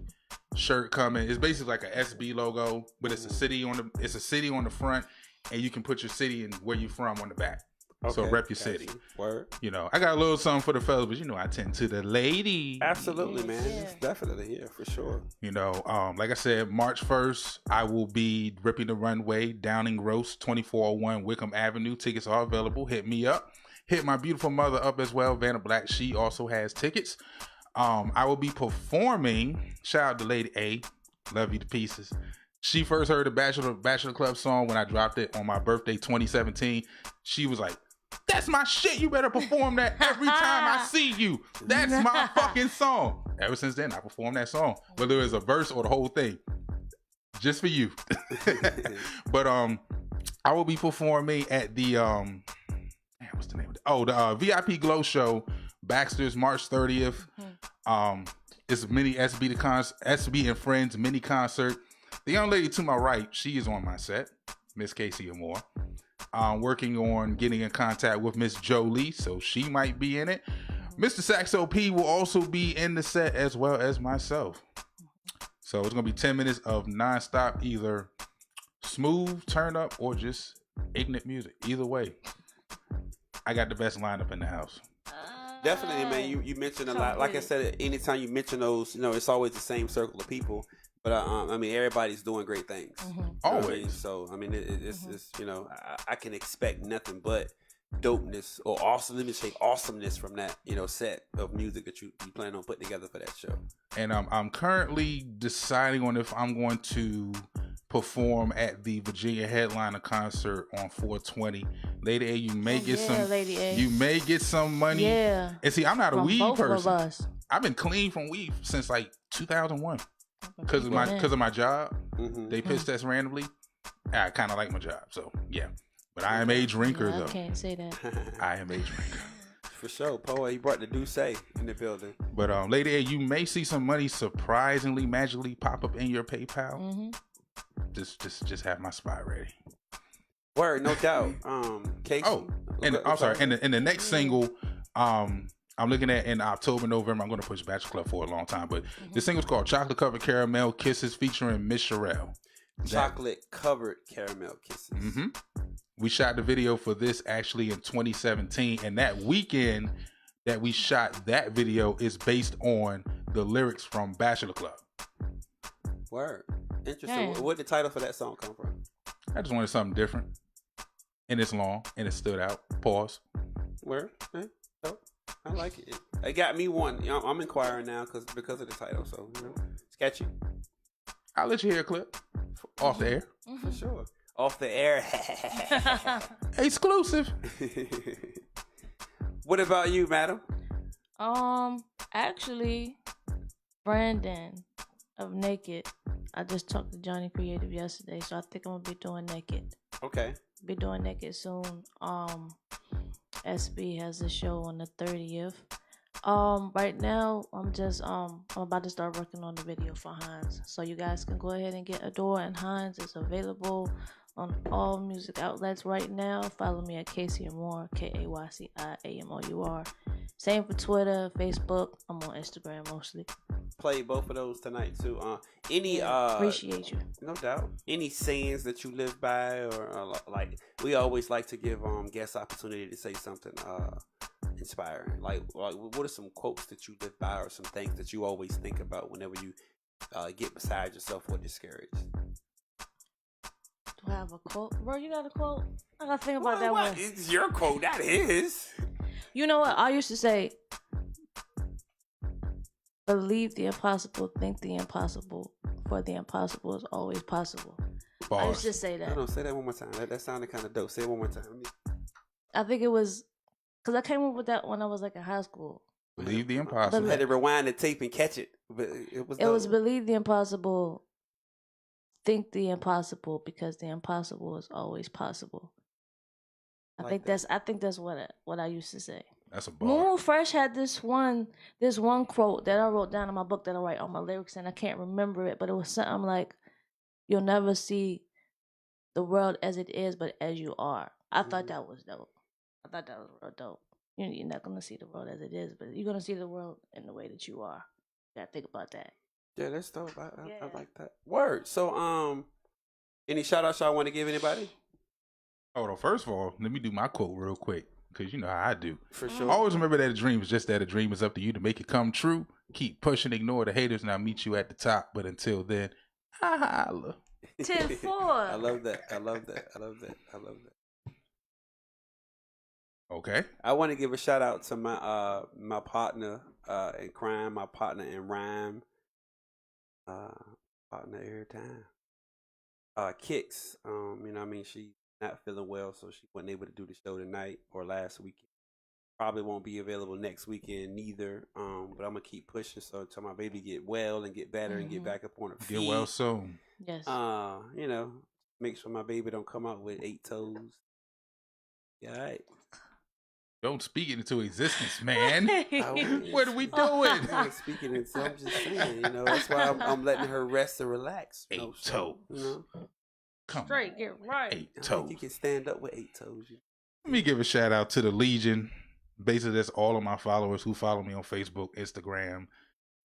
shirt coming. It's basically like a SB logo, but it's a city on the front, and you can put your city and where you from on the back. Okay, so Rep Your City. Word. You know, I got a little something for the fellas, but you know, I tend to the ladies. Absolutely, man. It's definitely here for sure. You know, like I said, March 1st, I will be ripping the runway, Downing Roast, 2401 Wickham Avenue. Tickets are available. Hit me up. Hit my beautiful mother up as well, Vanna Black. She also has tickets. I will be performing. Shout out to Lady A. Love you to pieces. She first heard the Bachelor Club song when I dropped it on my birthday, 2017. She was like, "That's my shit. You better perform that every time I see you. That's my fucking song." Ever since then, I performed that song, whether it was a verse or the whole thing, just for you. But I will be performing at the what's the name of it? Oh, the VIP Glow Show, Baxter's, March 30th. It's a mini SB and Friends mini concert. The young lady to my right, she is on my set, Miss Kayci Amour. Working on getting in contact with Miss Joli, so she might be in it. Mr. Saxo P will also be in the set as well as myself. So it's gonna be 10 minutes of nonstop, either smooth turn up or just ignorant music. Either way, I got the best lineup in the house. Definitely, man. You mentioned a lot. Like I said, anytime you mention those, it's always the same circle of people. But I mean, everybody's doing great things. Always. I mean? So I mean, it's I can expect nothing but dopeness or awesome? Let me say awesomeness from that, set of music that you plan on putting together for that show. And I'm currently deciding on if I'm going to perform at the Virginia Headliner concert on 420. Lady A, you may get some. Lady A. You may get some money. Yeah. And see, I'm not a From weed both person. of us. I've been clean from weed since like 2001 because of my job. They piss test randomly. I kind of like my job, so yeah. But I am a drinker though. I can't say that. I am a drinker. For sure, Poe. He brought the Douce in the building. But Lady A, you may see some money surprisingly, magically pop up in your PayPal. Just have my spot ready. Word, no doubt. Kayci. Oh, and I'm sorry. And the next single, I'm looking at in October, November. I'm going to push Bachelor Club for a long time, but this single's called "Chocolate Covered Caramel Kisses" featuring Miss Sherelle. Chocolate covered caramel kisses. We shot the video for this actually in 2017, and that weekend that we shot that video is based on the lyrics from Bachelor Club. Word. Interesting. Where did the title for that song come from? I just wanted something different. And it's long, and it stood out. Pause. Word. Dope. I like it. It got me one. I'm inquiring now because of the title, so it's catchy. I'll let you hear a clip off the air. For sure. Off the air. Exclusive. What about you, madam? Actually, Brandon of Naked. I just talked to Johnny Creative yesterday, so I think I'm gonna be doing Naked. Okay. Be doing Naked soon. SB has a show on the 30th. Right now I'm just I'm about to start working on the video for HEINZ. So you guys can go ahead and get Adore, and HEINZ is available on all music outlets right now. Follow me at Kayci Amour, Kayci Amour. Same for Twitter, Facebook. I'm on Instagram mostly. Play both of those tonight too. Appreciate you. No doubt. Any sayings that you live by, or like we always like to give guests opportunity to say something inspiring. Like what are some quotes that you live by, or some things that you always think about whenever you get beside yourself or discouraged? Do I have a quote? Bro, you got a quote? I gotta think about that one. It's your quote, not his. You know what? I used to say, believe the impossible, think the impossible, for the impossible is always possible. Bars. I used to say that. No, say that one more time. That sounded kind of dope. Say it one more time. I think it was, because I came up with that when I was like in high school. Believe the impossible. I had to rewind the tape and catch it. But it was believe the impossible, think the impossible, because the impossible is always possible. I think that's what I used to say. That's a bar. Moon Fresh had this one quote that I wrote down in my book that I write all my lyrics in. I can't remember it, but it was something like, "You'll never see the world as it is, but as you are." I thought that was dope. I thought that was real dope. You're not gonna see the world as it is, but you're gonna see the world in the way that you are. You gotta think about that. Yeah, that's dope. I like that. Word. So, any shout outs y'all want to give anybody? Oh, well, first of all, let me do my quote real quick, because you know how I do. For sure. Always remember that a dream is just that. A dream is up to you to make it come true. Keep pushing, ignore the haters, and I'll meet you at the top. But until then, holla. 10-4. I love that. Okay. I want to give a shout out to my my partner in crime, my partner in rhyme, partner every time. Kicks. You know what I mean? She not feeling well, so she wasn't able to do the show tonight or last weekend. Probably won't be available next weekend neither. But I'm gonna keep pushing so until my baby get well and get better and get back up on her feet. Get well soon. Yes. You know, make sure my baby don't come out with 8 toes. Yeah, all right. Don't speak it into existence, man. What are we doing? I'm speaking it, so I'm just saying, you know, that's why I'm letting her rest and relax. 8 toes. You know? Come straight, get right. 8 toes. You can stand up with 8 toes. Let me give a shout out to the Legion. Basically, that's all of my followers who follow me on Facebook, Instagram,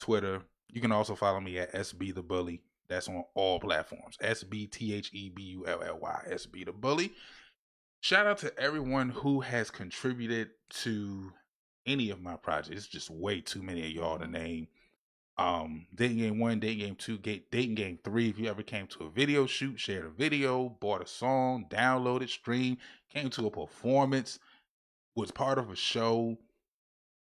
Twitter. You can also follow me at SB the Bully. That's on all platforms. SBTHEBULLY, SB the Bully. Shout out to everyone who has contributed to any of my projects. It's just way too many of y'all to name. Dating Game 1, Dating Game 2, Dating Game 3. If you ever came to a video shoot, shared a video, bought a song, downloaded, streamed, came to a performance, was part of a show,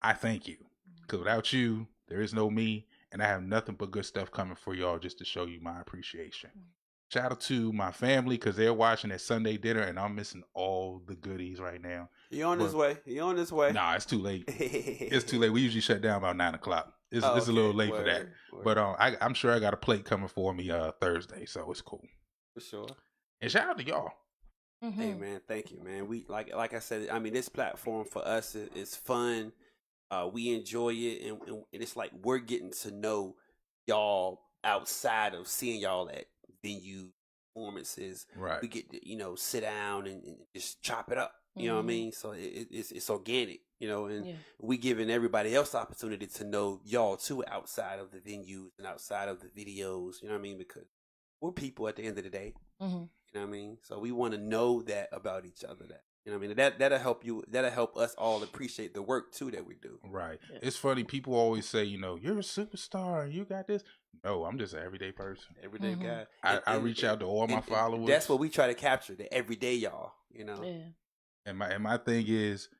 I thank you. Because without you, there is no me, and I have nothing but good stuff coming for y'all just to show you my appreciation. Shout out to my family because they're watching at Sunday dinner, and I'm missing all the goodies right now. He on his way. He on his way. Nah, it's too late. It's too late. We usually shut down about 9 o'clock. It's a little late for that. Word. But I'm sure I got a plate coming for me Thursday, so it's cool. For sure. And shout out to y'all. Mm-hmm. Hey man, thank you, man. We like I said. I mean, this platform for us is fun. We enjoy it, and it's like we're getting to know y'all outside of seeing y'all at venue performances. Right. We get to sit down and just chop it up. You know what I mean? So it's organic. And we giving everybody else the opportunity to know y'all too outside of the venues and outside of the videos. You know what I mean? Because we're people at the end of the day. Mm-hmm. You know what I mean? So we want to know that about each other. That you know what I mean? That'll help you. That'll help us all appreciate the work too that we do. Right. Yeah. It's funny. People always say, you're a superstar. You got this. No, I'm just an everyday person. Everyday guy. I reach out to all my followers. That's what we try to capture. The everyday y'all. Yeah. And my thing is,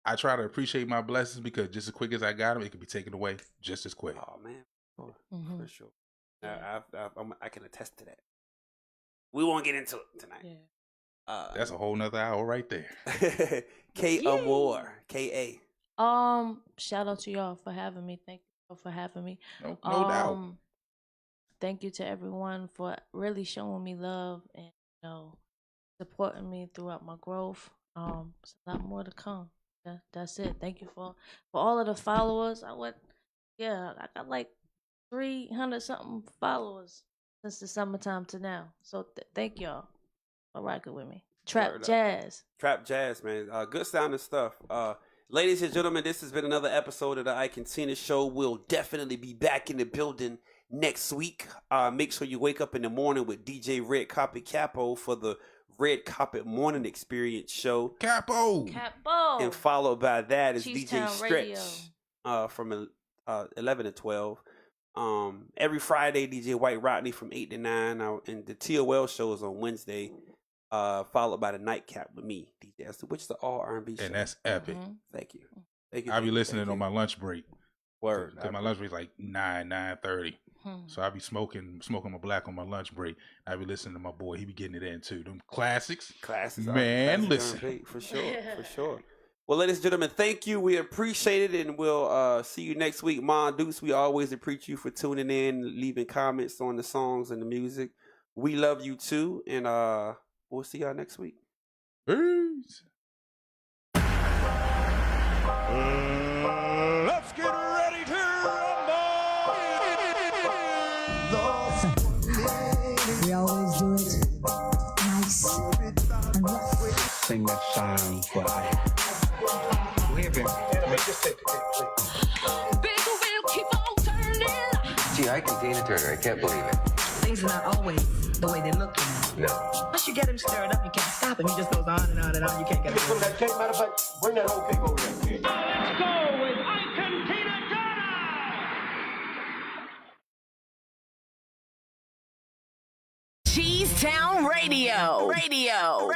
I try to appreciate my blessings because just as quick as I got them, it could be taken away just as quick. Oh man, for sure. I can attest to that. We won't get into it tonight. Yeah. That's a whole nother hour right there. Kayci Amour, K.A. Shout out to y'all for having me. Thank you for having me. No doubt. Thank you to everyone for really showing me love and supporting me throughout my growth. There's a lot more to come. That's it. Thank you for all of the followers. I got like 300 something followers since the summertime to now. So thank y'all for rocking with me. Trap jazz, man. Good sounding stuff. Ladies and gentlemen, this has been another episode of the Ike and Tina Show. We'll definitely be back in the building next week. Make sure you wake up in the morning with DJ Red Carpet Capo for the Red Carpet Morning Experience show. Capo. And followed by that is Cheese DJ Town Stretch from 11 to 12. Every Friday, DJ White Rodney from 8 to 9. And the TOL show is on Wednesday, followed by the Nightcap with me, DJ Esther, which is the all R&B show. And that's epic. Thank you. I'll be listening on my lunch break. Word. Because my lunch break is like 9:30. So I'll be smoking my black on my lunch break. I'll be listening to my boy. He be getting it in too. Them classics. Man, listen. For sure. Well, ladies and gentlemen, thank you. We appreciate it, and we'll see you next week. Mon Deuce, we always appreciate you for tuning in, leaving comments on the songs and the music. We love you too, and we'll see y'all next week. Peace. Let's get ready to rumble. We always do it nice and rough. Sing that song for living. Gee, I can Tina Turner. I can't believe it. Things are not always the way they look. No. Once you get him stirred up, you can't stop him. He just goes on and on and on. You can't get him. Some of that cake, matter of fact, bring that whole cake over here. Let's go with Ike and Tina Turner. Cheese Town Radio. Radio.